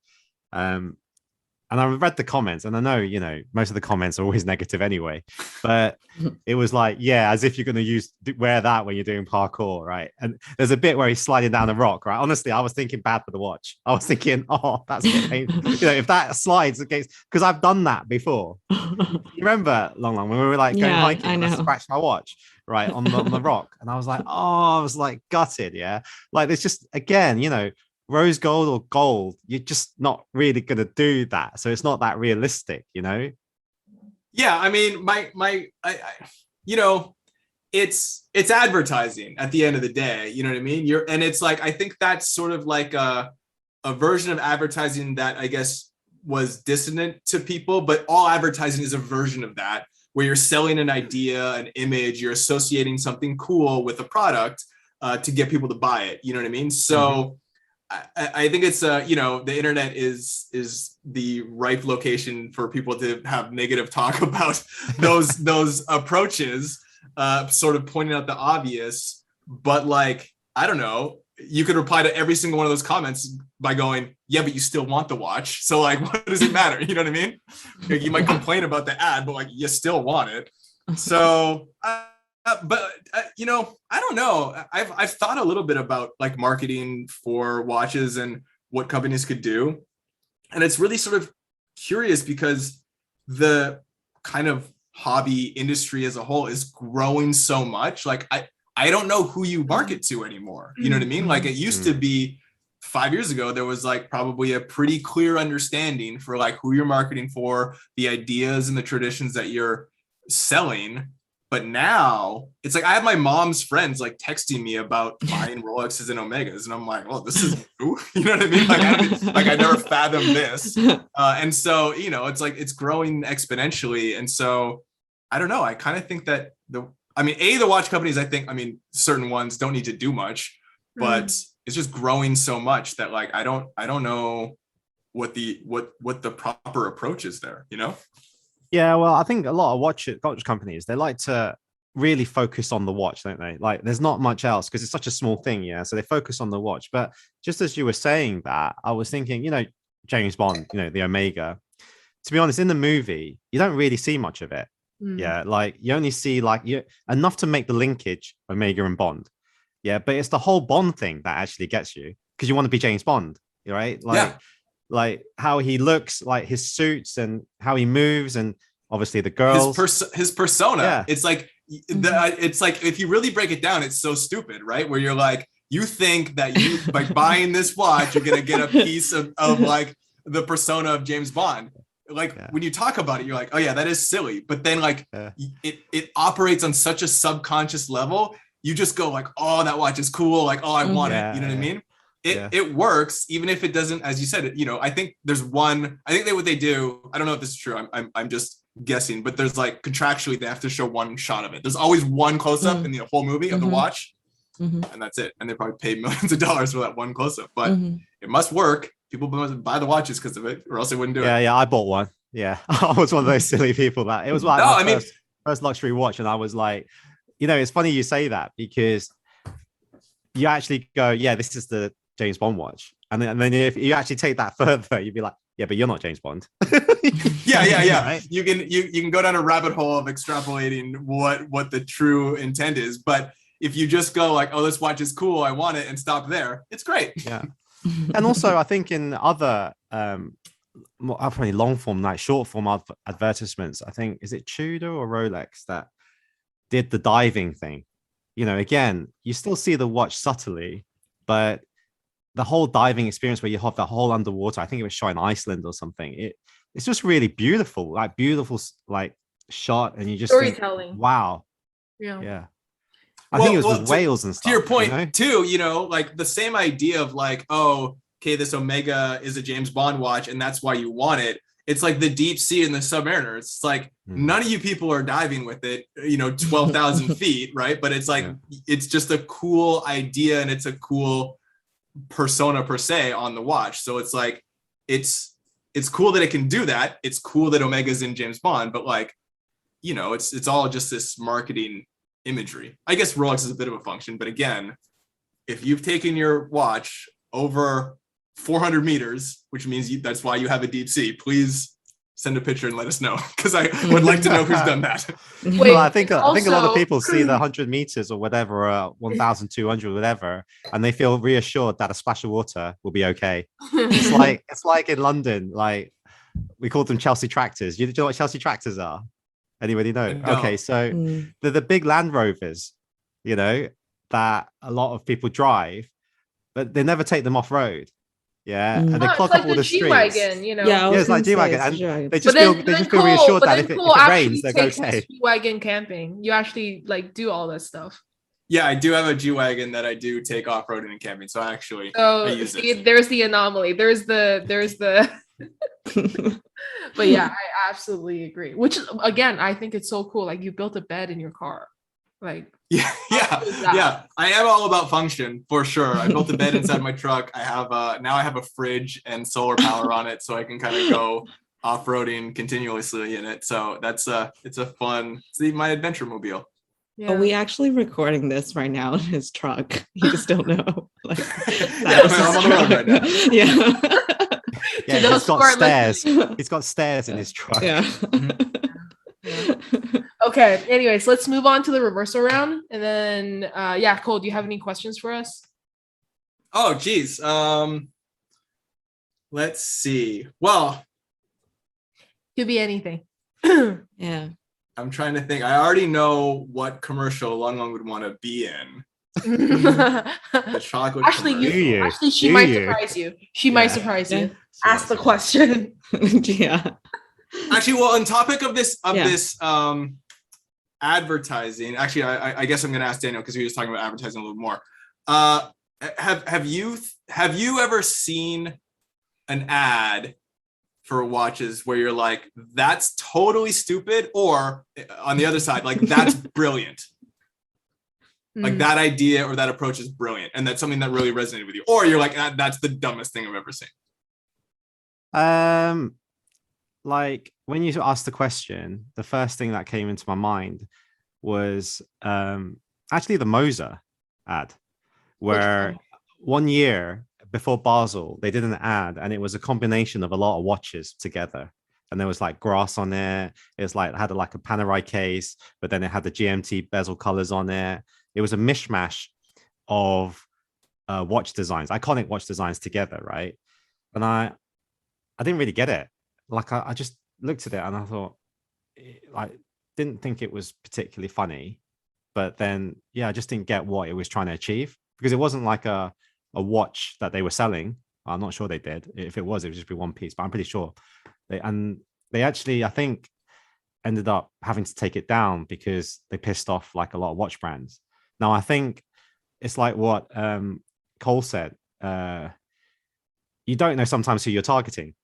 And I read the comments, and I know, you know, most of the comments are always negative anyway, but it was like, yeah, as if you're going to wear that when you're doing parkour, right? And there's a bit where he's sliding down a rock, right? Honestly, I was thinking bad for the watch. I was thinking, oh, that's a bit painful. You know, if that slides against, because I've done that before. You remember, Long when we were like going hiking, I and know. I scratched my watch, right, on the rock, and I was like, oh, I was like gutted, yeah. Like, there's just, again, you know, rose gold or gold, you're just not really going to do that. So it's not that realistic, you know? Yeah, I mean, you know, it's advertising at the end of the day, you know what I mean? And it's like, I think that's sort of like a version of advertising that I guess was dissonant to people, but all advertising is a version of that, where you're selling an idea, an image, you're associating something cool with a product to get people to buy it, you know what I mean? So I think it's you know, the internet is the ripe location for people to have negative talk about those approaches, sort of pointing out the obvious. But like, I don't know, you could reply to every single one of those comments by going, yeah, but you still want the watch. So like, what does it matter? You know what I mean? Like, you might complain about the ad, but like, you still want it. So but you know, I don't know. I've thought a little bit about like marketing for watches and what companies could do, and it's really sort of curious because the kind of hobby industry as a whole is growing so much. Like I don't know who you market to anymore. You know what I mean? Like, it used to be 5 years ago, there was like probably a pretty clear understanding for like who you're marketing for, the ideas and the traditions that you're selling. But now it's like I have my mom's friends like texting me about buying Rolexes and Omegas, and I'm like, "Oh, this is new." You know what I mean? Like I never fathomed this, and so it's like it's growing exponentially, and so I don't know. I kind of think that the watch companies, certain ones don't need to do much, but it's just growing so much that like I don't know what the proper approach is there, Yeah, well, I think a lot of watch companies, they like to really focus on the watch, don't they? Like there's not much else because it's such a small thing, yeah. So they focus on the watch. But just as you were saying that, I was thinking, James Bond, the Omega. To be honest, in the movie, you don't really see much of it. Yeah, like you only see enough to make the linkage Omega and Bond. Yeah, but it's the whole Bond thing that actually gets you because you want to be James Bond, right? Like how he looks, like his suits and how he moves, and obviously the girls. His persona. Yeah. It's like it's like if you really break it down, it's so stupid, right? Where you're like, you think that you by buying this watch, you're gonna get a piece of like the persona of James Bond. Like when you talk about it, you're like, oh yeah, that is silly. But then like it operates on such a subconscious level. You just go like, oh, that watch is cool. Like, oh, I want it. You know what I mean? It works, even if it doesn't, as you said, I think what they do, I don't know if this is true. I'm just guessing, but there's like contractually, they have to show one shot of it. There's always one close-up in the whole movie of the watch. And that's it. And they probably paid millions of dollars for that one close-up, but it must work. People must buy the watches because of it, or else they wouldn't do it. Yeah, I bought one. Yeah, I was one of those silly people that it was like first luxury watch, and I was like, it's funny you say that because you actually go, yeah, this is the James Bond watch, and then if you actually take that further, you'd be like, yeah, but you're not James Bond. Yeah. Right? You can go down a rabbit hole of extrapolating what the true intent is, but if you just go like, oh, this watch is cool, I want it, and stop there, it's great. Yeah. And also, I think in other probably long form, like short form advertisements, I think is it Tudor or Rolex that did the diving thing. Again, you still see the watch subtly, but the whole diving experience where you have the whole underwater, I think it was shot in Iceland or something. It's just really beautiful, like shot, and you just storytelling. Think, wow. Yeah. I think it was with whales and stuff. To your point, too, like the same idea of like, oh, okay, this Omega is a James Bond watch, and that's why you want it. It's like the deep sea and the Submariner. It's like none of you people are diving with it, 12,000 feet, right? But it's like it's just a cool idea, and it's a cool persona per se on the watch. So it's like it's cool that it can do that. It's cool that Omega's in James Bond, but like, it's all just this marketing imagery. I guess Rolex is a bit of a function, but again, if you've taken your watch over 400 meters, which means that's why you have a deep sea, please send a picture and let us know, because I would like to know who's done that. Well, I think a lot of people see the 100 meters or whatever, 1,200 or whatever, and they feel reassured that a splash of water will be okay. It's like in London, like we call them Chelsea tractors. Do you know what Chelsea tractors are? Anybody know? No. Okay, so they're the big Land Rovers, that a lot of people drive, but they never take them off road. Yeah, and they clog up all the streets. G-Wagon, Yeah, it's like G-Wagon, and they just feel reassured that if it rains, they're okay. G-Wagon camping, you actually like do all this stuff. Yeah, I do have a G-Wagon that I do take off-roading and camping, so I use it. There's the anomaly. There's the But yeah, I absolutely agree. Which again, I think it's so cool. Like you built a bed in your car. Like yeah. I am all about function for sure. I built a bed inside my truck. I have now I have a fridge and solar power on it, so I can kind of go off-roading continuously in it. So that's it's a fun. See my adventure mobile. Yeah. Are we actually recording this right now in his truck? You just don't know. Like, I'm on the road right now. Yeah, he's got stairs. He's got stairs in his truck. Yeah. Okay. Anyways, let's move on to the reversal round, and then Cole, do you have any questions for us? Oh, geez. Let's see. Well, could be anything. Yeah. I'm trying to think. I already know what commercial Long Long would want to be in. The chocolate. Actually, she might surprise you. She might surprise you. Ask the question. Yeah. Actually, well, on topic of this, advertising, actually, I guess I'm going to ask Daniel because we were just talking about advertising a little more. Have you ever seen an ad for watches where you're like, that's totally stupid, or on the other side, like that's brilliant? Like that idea or that approach is brilliant, and that's something that really resonated with you, or you're like, that's the dumbest thing I've ever seen. Like when you asked the question, the first thing that came into my mind was actually the Moser ad, where 1 year before Basel, they did an ad and it was a combination of a lot of watches together. And there was like grass on it. It was like, it had like a Panerai case, but then it had the GMT bezel colors on it. It was a mishmash of watch designs, iconic watch designs together, right? And I didn't really get it. Like I just looked at it and I thought, I didn't think it was particularly funny. But then, yeah, I just didn't get what it was trying to achieve, because it wasn't like a watch that they were selling. I'm not sure they did. If it was, it would just be one piece, but I'm pretty sure they actually, I think, ended up having to take it down because they pissed off like a lot of watch brands. Now, I think it's like what Cole said. You don't know sometimes who you're targeting,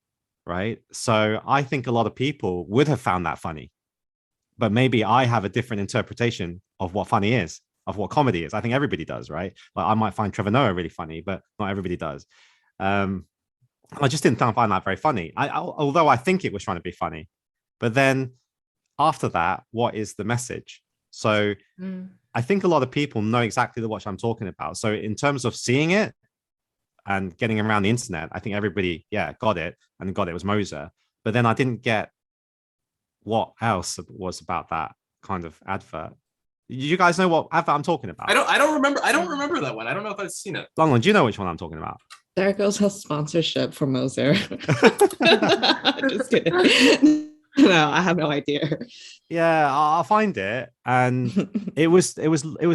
right? So I think a lot of people would have found that funny, but maybe I have a different interpretation of what funny is, of what comedy is. I think everybody does, right? Like I might find Trevor Noah really funny, but not everybody does. I just didn't find that very funny. Although I think it was trying to be funny, but then after that, what is the message? So I think a lot of people know exactly the watch I'm talking about. So in terms of seeing it and getting around the internet, I think everybody, got it was Moser. But then I didn't get what else was about that kind of advert. You guys know what advert I'm talking about? I don't remember that one. I don't know if I've seen it. Longlin, do you know which one I'm talking about? There goes a sponsorship for Moser. Just kidding. No, I have no idea. Yeah, I'll find it. And it was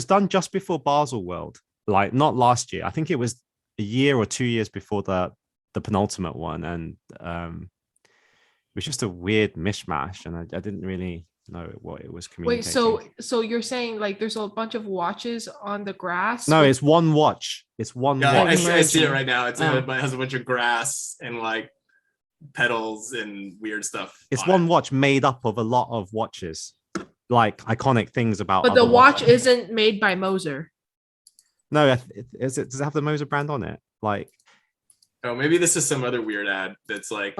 done just before Basel World, like not last year. I think it was a year or 2 years before the penultimate one, and it was just a weird mishmash, and I didn't really know what it was communicating. Wait, so you're saying like there's a bunch of watches on the grass? No, it's one watch. It's one watch. I see it right now. It has a bunch of grass and like pedals and weird stuff. It's one watch made up of a lot of watches, like iconic things about. But the watch isn't made by Moser. No, does it have the Moser brand on it? Like, oh, maybe this is some other weird ad that's like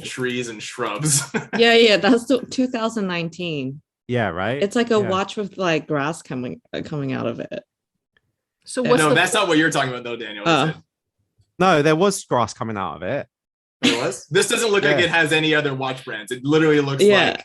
trees and shrubs. Yeah, that's 2019. Yeah, right. It's like a watch with like grass coming out of it. So that's not what you're talking about though, Daniel. Is it? No, there was grass coming out of it. It was? This doesn't look like it has any other watch brands. It literally looks like.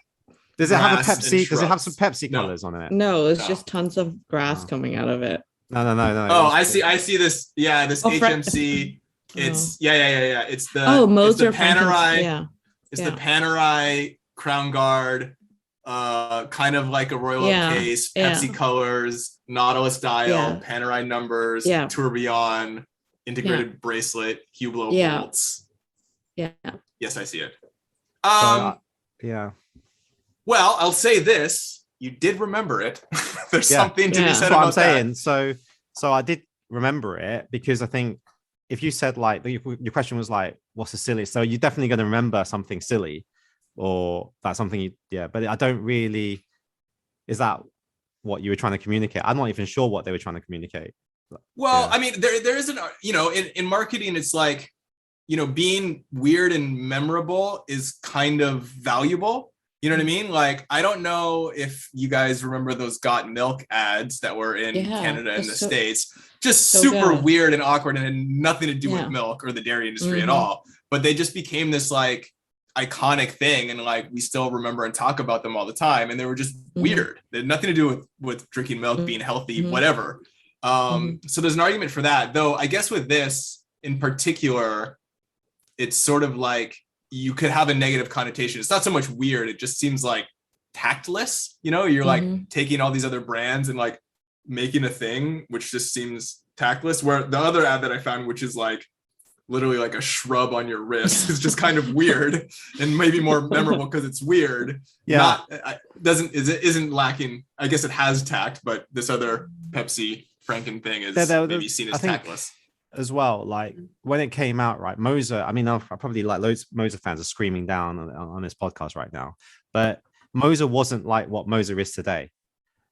Does it have a Pepsi? Does it have some Pepsi colors on it? No, it's just tons of grass coming out of it. No. Oh, I see this. Yeah, this HMC. It's It's the Moser Panerai. It's the Panerai Crown Guard, kind of like a royal case, Pepsi colors, Nautilus dial, Panerai numbers, tourbillon, integrated bracelet, Hublot bolts. Yeah. Yes, I see it. Well, I'll say this: you did remember it. There's something to be said about that. So I did remember it because I think if you said like your question was like, what's the silly? So you're definitely going to remember something silly, or that's something but I don't really. Is that what you were trying to communicate? I'm not even sure what they were trying to communicate. Well, I mean, there isn't, in marketing, it's like, being weird and memorable is kind of valuable. You know what I mean? Like, I don't know if you guys remember those Got Milk ads that were in Canada and the States. Just super weird and awkward and had nothing to do with milk or the dairy industry at all. But they just became this like iconic thing, and like we still remember and talk about them all the time. And they were just weird. They had nothing to do with drinking milk, being healthy, whatever. So there's an argument for that. Though I guess with this in particular, it's sort of like you could have a negative connotation. It's not so much weird. It just seems like tactless. You're like taking all these other brands and like making a thing, which just seems tactless. Where the other ad that I found, which is like literally like a shrub on your wrist is just kind of weird and maybe more memorable because it's weird. Yeah. Isn't lacking. I guess it has tact, but this other Pepsi Franken thing is maybe seen as tactless. As well, like when it came out, right? Moser, I mean, I probably like loads of Moser fans are screaming down on this podcast right now, but Moser wasn't like what Moser is today.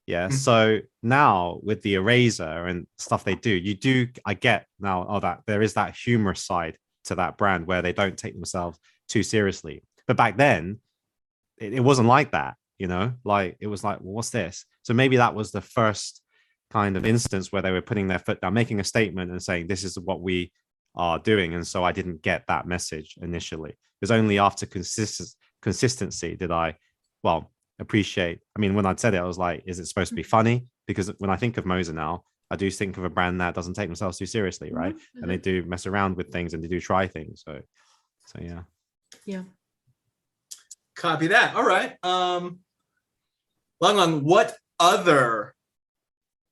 Yeah. So now with the eraser and stuff they do, I get now that there is that humorous side to that brand where they don't take themselves too seriously. But back then, it wasn't like that, like it was like, well, what's this? So maybe that was the first kind of instance where they were putting their foot down, making a statement and saying, this is what we are doing. And so I didn't get that message initially. It was only after consistency did I, appreciate. I mean, when I'd said it, I was like, is it supposed to be funny? Because when I think of Moser now, I do think of a brand that doesn't take themselves too seriously, right? And they do mess around with things and they do try things. So yeah. Yeah. Copy that. All right. Long, what other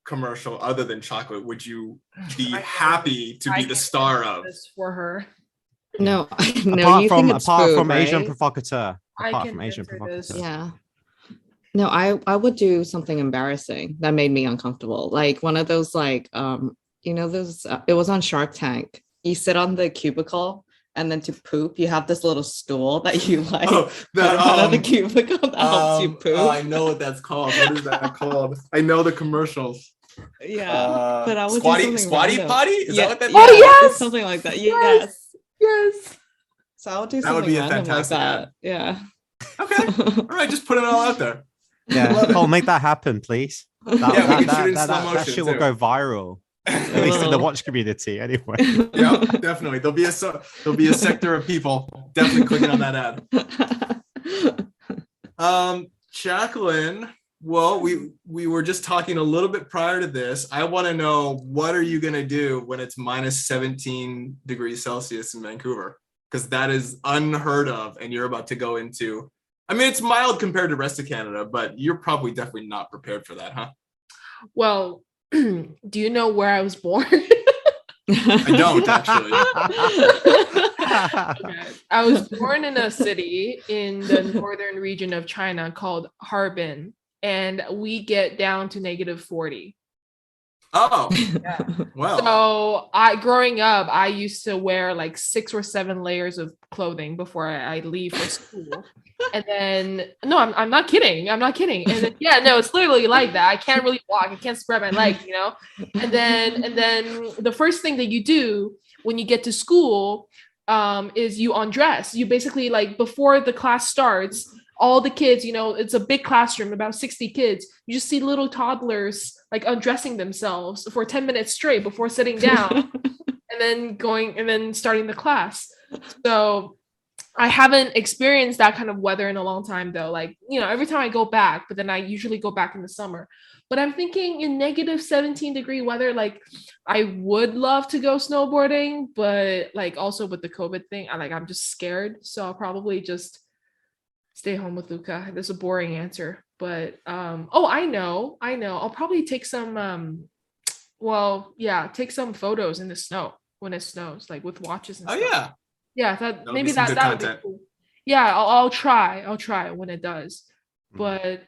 commercial other than chocolate would you be happy to be the star of? For her. No, apart from Asian Provocateur. Yeah. No, I would do something embarrassing that made me uncomfortable. Like one of those, like, those, it was on Shark Tank. You sit on the cubicle and then to poop, you have this little stool that you like put out of the cubicle that helps you poop. Oh, I know what that's called. What is that called? I know the commercials. Yeah. But I would squatty potty? Is that what that is? Oh, yes! Something like that. Yes. So I'll do something random like that. Yeah. Okay. All right, just put it all out there. Yeah, Cole, make that happen, please. That shit will too. go viral, at least in the watch community, anyway. Yeah, definitely. There'll be a sector of people definitely clicking on that ad. Jacqueline, well, we were just talking a little bit prior to this. I want to know, what are you gonna do when it's minus 17 degrees Celsius in Vancouver? Because that is unheard of, and you're about to go into. I mean, it's mild compared to the rest of Canada, but you're probably definitely not prepared for that, huh? Well, do you know where I was born? I don't, actually. Okay. I was born in a city in the northern region of China called Harbin, and we get down to -40. Oh, yeah. Well. So growing up, I used to wear like 6 or 7 layers of clothing before I leave for school. And then, no, I'm not kidding. I'm not kidding. And then, it's literally like that. I can't really walk. I can't spread my legs, And then the first thing that you do when you get to school is you undress. You basically, like, before the class starts, all the kids, it's a big classroom, about 60 kids. You just see little toddlers like undressing themselves for 10 minutes straight before sitting down and then starting the class. So I haven't experienced that kind of weather in a long time, though. Like, every time I go back, but then I usually go back in the summer. But I'm thinking in -17-degree weather, like, I would love to go snowboarding, but like also with the COVID thing, I'm just scared. So I'll probably just stay home with Luca. That's a boring answer, but I know. I'll probably take some take some photos in the snow when it snows, like with watches and stuff. Yeah. Yeah, that would be cool. Yeah, I'll try when it does. But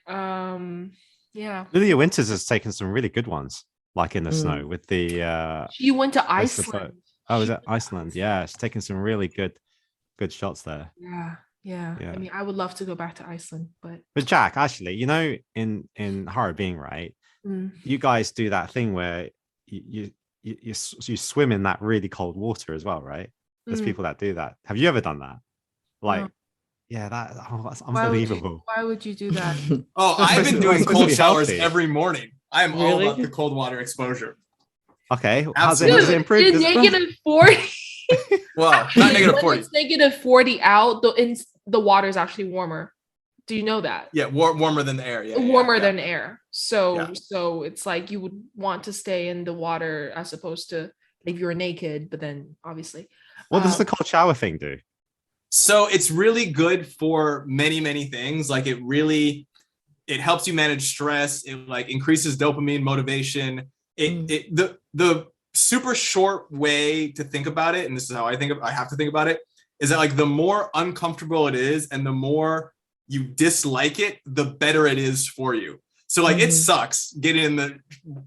yeah. Lydia Winters has taken some really good ones, like in the snow with the she went to Iceland. Oh, is it Iceland? Yeah, she's taking some really good shots there. Yeah. I mean, I would love to go back to Iceland, but Jack, actually, in Harbin, right? You guys do that thing where you swim in that really cold water as well, right? There's people that do that. Have you ever done that? Like, no. Yeah, that's unbelievable. Why would you do that? Oh, I've been doing cold showers healthy. every morning. I am all about the cold water exposure. Okay, does it improve? -40. Well, not when -40. It's -40 out. The water is actually warmer. Do you know that? Yeah, warmer than the air. Yeah, warmer than air. So it's like you would want to stay in the water as opposed to if you were naked. But then obviously, what does the cold shower thing do? So it's really good for many, many things. Like it helps you manage stress. It like increases dopamine, motivation. The super short way to think about it, and this is how I have to think about it, is that like the more uncomfortable it is and the more you dislike it, the better it is for you. So like it sucks getting in the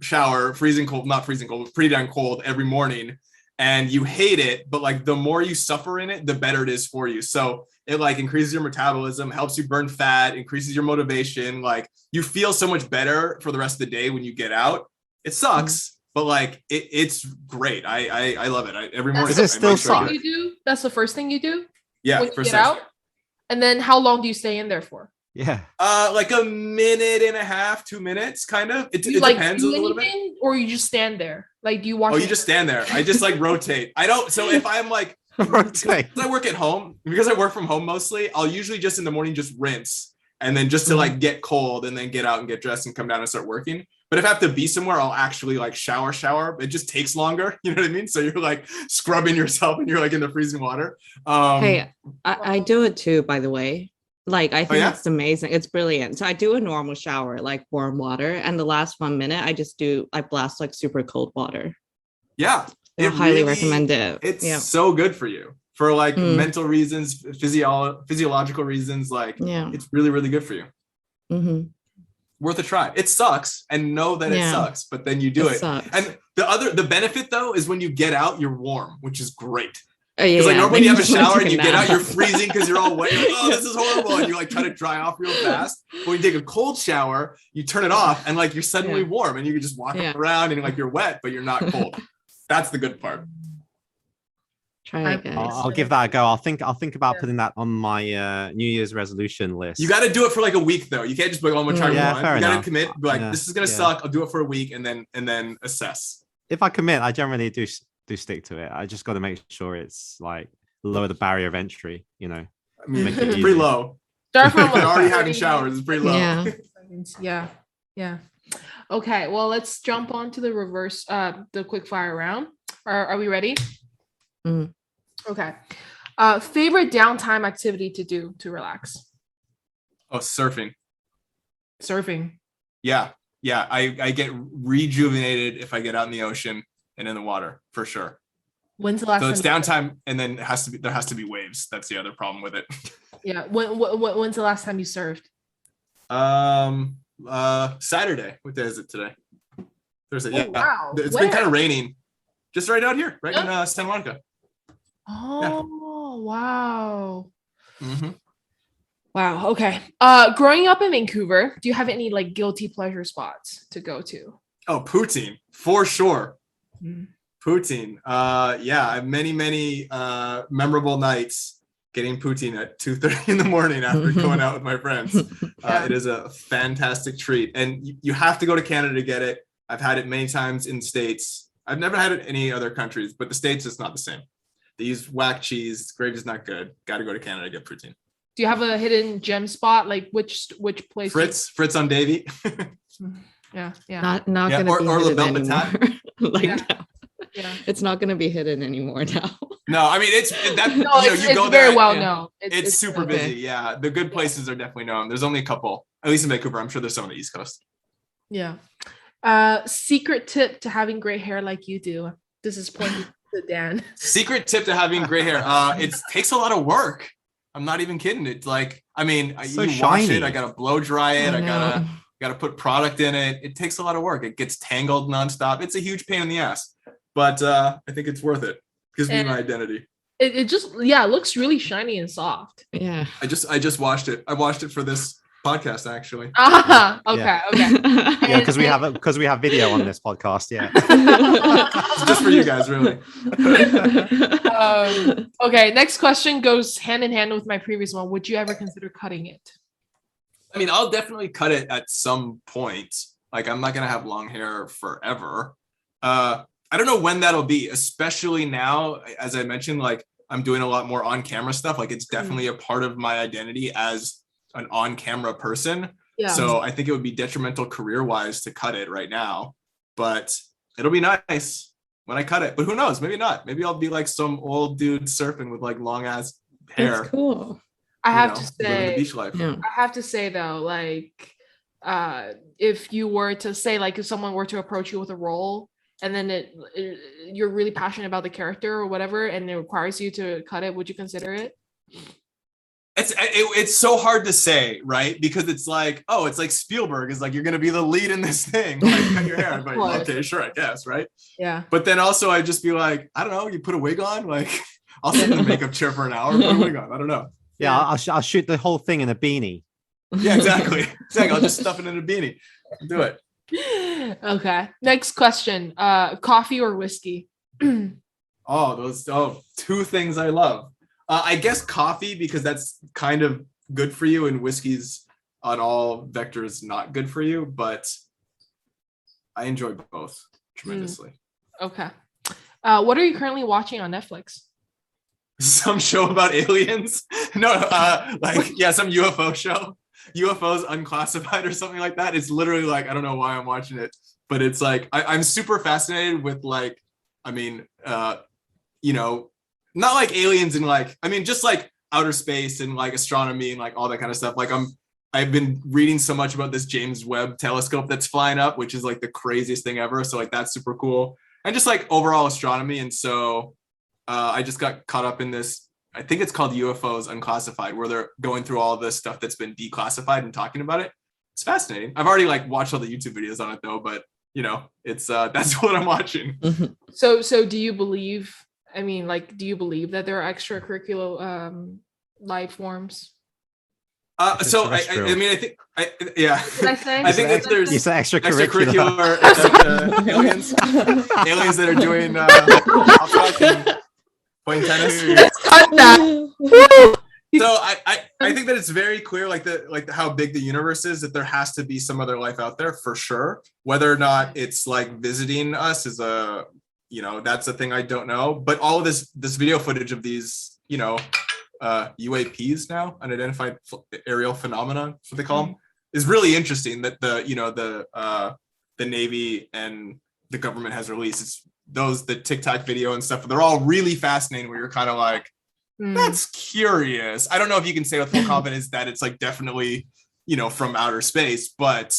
shower, not freezing cold, pretty damn cold every morning, and you hate it, but like the more you suffer in it, the better it is for you. So it like increases your metabolism, helps you burn fat, increases your motivation. Like you feel so much better for the rest of the day when you get out. It sucks, but like it's great. I love it. Every morning. Does it still suck? You do? That's the first thing you do? Yeah, when you get out? And then how long do you stay in there for? Yeah. Like a minute and a half, 2 minutes, kind of. It like depends a little bit. Or you just stand there? Like, do you watch? Oh, you just stand there. I just like rotate. I don't. So if I'm like, rotate. I work at home, because I work from home mostly, I'll usually just in the morning just rinse, and then just to like get cold, and then get out and get dressed and come down and start working. But if I have to be somewhere, I'll actually like shower. It just takes longer. You know what I mean? So you're like scrubbing yourself and you're like in the freezing water. Hey, I do it too, by the way. Like, I think it's amazing. It's brilliant. So I do a normal shower, like warm water. And the last 1 minute, I blast like super cold water. Yeah. I highly recommend it. It's so good for you. For like mental reasons, physiological reasons. Like, it's really, really good for you. Mm-hmm. Worth a try. It sucks, and know that it sucks, but then you do it. And the benefit though is when you get out, you're warm, which is great. Because like normally you have a shower and you get out, you're freezing because you're all wet. You're like, oh, this is horrible, and you like try to dry off real fast. But when you take a cold shower, you turn it off, and like you're suddenly warm, and you can just walk around and like you're wet, but you're not cold. That's the good part. Try it, guys. I'll give that a go. I'll think about putting that on my New Year's resolution list. You got to do it for like a week though. You can't just be like, oh, I'm gonna try one. You got to commit. Be like, this is gonna suck. I'll do it for a week and then assess. If I commit, I generally do stick to it. I just got to make sure it's like lower the barrier of entry. You know, I mean, it's pretty low. Start from already having showers. It's pretty low. Yeah. Okay. Well, let's jump on to the reverse, the quick fire round. Are we ready? Mm. Okay. Favorite downtime activity to do to relax? Oh, surfing. Yeah. I get rejuvenated if I get out in the ocean and in the water, for sure. When's the last time? So it's downtime, and then there has to be waves. That's the other problem with it. Yeah. When's the last time you surfed? Saturday. What day is it today? Thursday. Oh, wow. It's been kind of raining. Just right out here, right in Santa Monica. Oh, wow. Mm-hmm. Wow. Okay. Growing up in Vancouver, do you have any like guilty pleasure spots to go to? Oh, poutine for sure. Mm. Poutine. I have many memorable nights getting poutine at 2:30 in the morning after going out with my friends. It is a fantastic treat, and you have to go to Canada to get it. I've had it many times in the States. I've never had it in any other countries, but the States is not the same. They use whack cheese. Gravy's not good. Got to go to Canada to get poutine. Do you have a hidden gem spot? Like which place? Fritz on Davy. Yeah. Not gonna be or hidden anymore. Yeah. It's not gonna be hidden anymore now. No, I mean it's that. No, you go very there, well known. It's super busy. Yeah, the good places are definitely known. There's only a couple, at least in Vancouver. I'm sure there's some on the East Coast. Yeah. Secret tip to having great hair like you do. This is pointing to Dan. Secret tip to having great hair. It takes a lot of work. I'm not even kidding. It's like, I mean, so you shiny. wash it. I gotta blow dry it. I gotta put product in it. It takes a lot of work. It gets tangled nonstop. It's a huge pain in the ass, but I think it's worth it. Gives me my identity. It just it looks really shiny and soft. Yeah. I just washed it. I washed it for this podcast actually. Okay. Yeah, because we have video on this podcast. Yeah. It's just for you guys, really. Okay, next question goes hand in hand with my previous one. Would you ever consider cutting it? I mean, I'll definitely cut it at some point. Like, I'm not gonna have long hair forever. I don't know when that'll be, especially now, as I mentioned, like I'm doing a lot more on-camera stuff. Like it's definitely a part of my identity as an on-camera person. Yeah. So I think it would be detrimental career-wise to cut it right now, but it'll be nice when I cut it. But who knows? Maybe not. Maybe I'll be like some old dude surfing with like long ass hair. That's cool. I have to say, beach life. Yeah. I have to say though, like if you were to say, like if someone were to approach you with a role and then you're really passionate about the character or whatever, and it requires you to cut it, would you consider it? It's so hard to say, right? Because it's like, oh, it's like Spielberg is like, you're gonna be the lead in this thing. Like, cut your hair. I'm like, okay, sure, I guess, right? Yeah. But then also I'd just be like, I don't know, you put a wig on, like I'll sit in the makeup chair for an hour, put a wig on. I don't know. Yeah, I'll shoot the whole thing in a beanie. Yeah, exactly. I'll just stuff it in a beanie. Do it. Okay. Next question. Coffee or whiskey? Two things I love. I guess coffee, because that's kind of good for you, and whiskey's on all vectors not good for you, but I enjoy both tremendously. Okay. What are you currently watching on Netflix? Some show about aliens? No, some UFO show. UFOs Unclassified or something like that. It's literally like, I don't know why I'm watching it, but it's like, I'm super fascinated with like, not like aliens and like, just like outer space and like astronomy and like all that kind of stuff. Like I've been reading so much about this James Webb telescope that's flying up, which is like the craziest thing ever. So like, that's super cool. And just like overall astronomy. And so I just got caught up in this, I think it's called UFOs Unclassified, where they're going through all this stuff that's been declassified and talking about it. It's fascinating. I've already like watched all the YouTube videos on it though, but it's that's what I'm watching. So do you believe, do you believe that there are extracurricular life forms? I think that there's extracurricular aliens that are doing playing tennis. Cut that. So I think that it's very clear, like how big the universe is, that there has to be some other life out there for sure. Whether or not it's like visiting us is that's a thing I don't know. But all of this video footage of these, UAPs now, unidentified aerial phenomena, that's what they call them, is really interesting. That the Navy and the government has released. It's the TikTok video and stuff. They're all really fascinating. Where you're kind of like, that's curious. I don't know if you can say with full confidence that it's like definitely, from outer space, but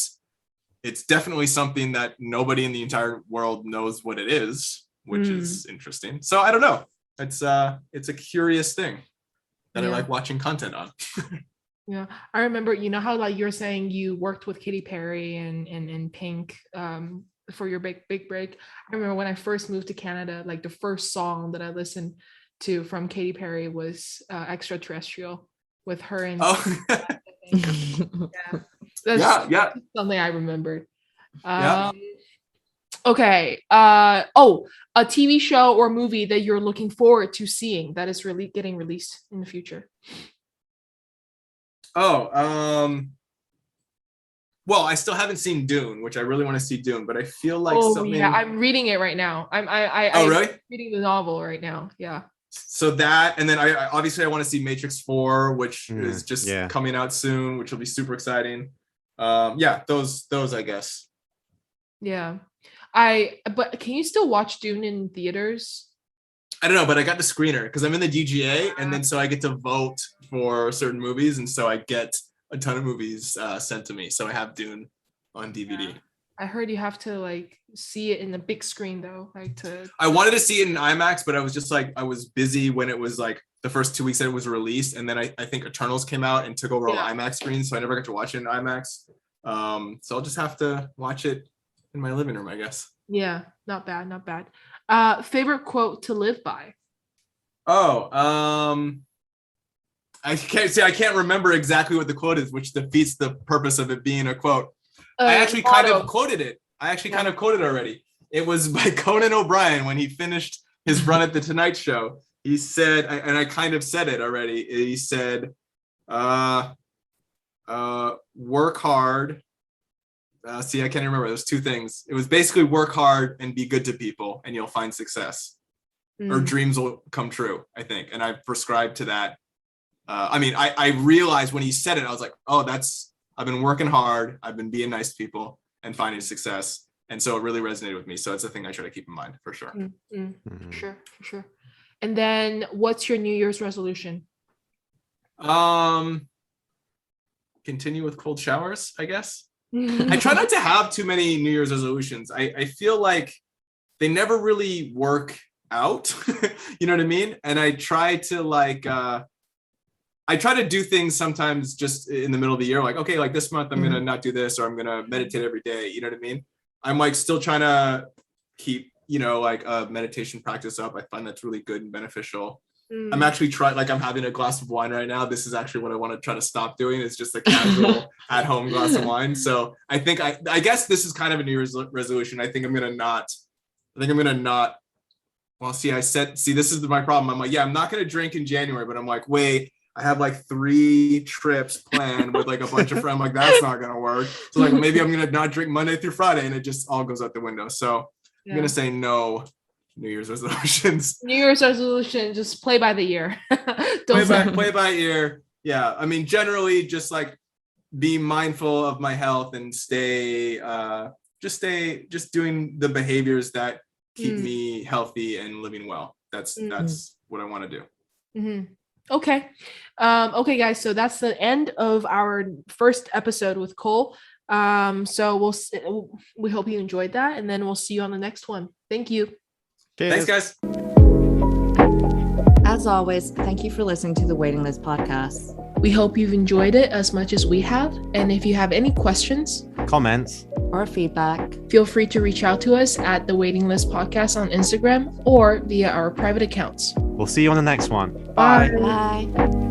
it's definitely something that nobody in the entire world knows what it is, which is interesting. So I don't know. It's a curious thing that I like watching content on. Yeah, I remember, how like you're saying you worked with Katy Perry and Pink for your big break. I remember when I first moved to Canada, like the first song that I listened to from Katy Perry was Extraterrestrial with her and that's something I remembered. Okay. A TV show or movie that you're looking forward to seeing that is really getting released in the future. Well, I still haven't seen Dune, which I really want to see Dune, but I feel like I'm reading it right now. I'm reading the novel right now. Yeah. So that, and then I obviously I want to see Matrix 4, which is just coming out soon, which will be super exciting. Those I guess. Yeah. But can you still watch Dune in theaters? I don't know, but I got the screener because I'm in the DGA, and then so I get to vote for certain movies, and so I get a ton of movies sent to me. So I have Dune on DVD. Yeah. I heard you have to like see it in the big screen though, I wanted to see it in IMAX, but I was just like, I was busy when it was like the first 2 weeks that it was released, and then I think Eternals came out and took over all the IMAX screens, so I never got to watch it in IMAX. So I'll just have to watch it in my living room, I guess. Yeah, not bad. Favorite quote to live by? I can't remember exactly what the quote is, which defeats the purpose of it being a quote. I actually kind of quoted it. Kind of quoted already. It was by Conan O'Brien when he finished his run at the Tonight Show. He said, and I kind of said it already. He said, work hard. I can't remember. There's two things. It was basically work hard and be good to people, and you'll find success, or dreams will come true, I think. And I prescribed to that. I realized when he said it, I was like, oh, I've been working hard. I've been being nice to people and finding success. And so it really resonated with me. So it's a thing I try to keep in mind for sure. For sure. And then what's your New Year's resolution? Continue with cold showers, I guess. I try not to have too many New Year's resolutions. I feel like they never really work out. You know what I mean? And I try to like I try to do things sometimes just in the middle of the year, like, okay, like this month I'm gonna not do this, or I'm gonna meditate every day. You know what I mean? I'm like still trying to keep, you know, like a meditation practice up. I find that's really good and beneficial. I'm actually trying, like I'm having a glass of wine right now. This is actually what I want to try to stop doing. It's just a casual at home glass of wine. So I think I guess this is kind of a New Year's resolution. I think I'm gonna not, well, see, this is my problem. I'm like, yeah, I'm not gonna drink in January, but I'm like, wait, I have like 3 trips planned with like a bunch of friends. I'm like, that's not gonna work. So like maybe I'm gonna not drink Monday through Friday, and it just all goes out the window. So I'm gonna say no New Year's resolutions. New Year's resolution, just play by the year. Play by ear. Yeah, I mean, generally, just like be mindful of my health and just doing the behaviors that keep me healthy and living well. That's what I want to do. Mm-hmm. Okay. Okay, guys. So that's the end of our first episode with Cole. So we hope you enjoyed that, and then we'll see you on the next one. Thank you. Cheers. Thanks, guys. As always, thank you for listening to the Waiting List podcast. We hope you've enjoyed it as much as we have. And if you have any questions, comments, or feedback, feel free to reach out to us at the Waiting List Podcast on Instagram or via our private accounts. We'll see you on the next one. Bye. Bye.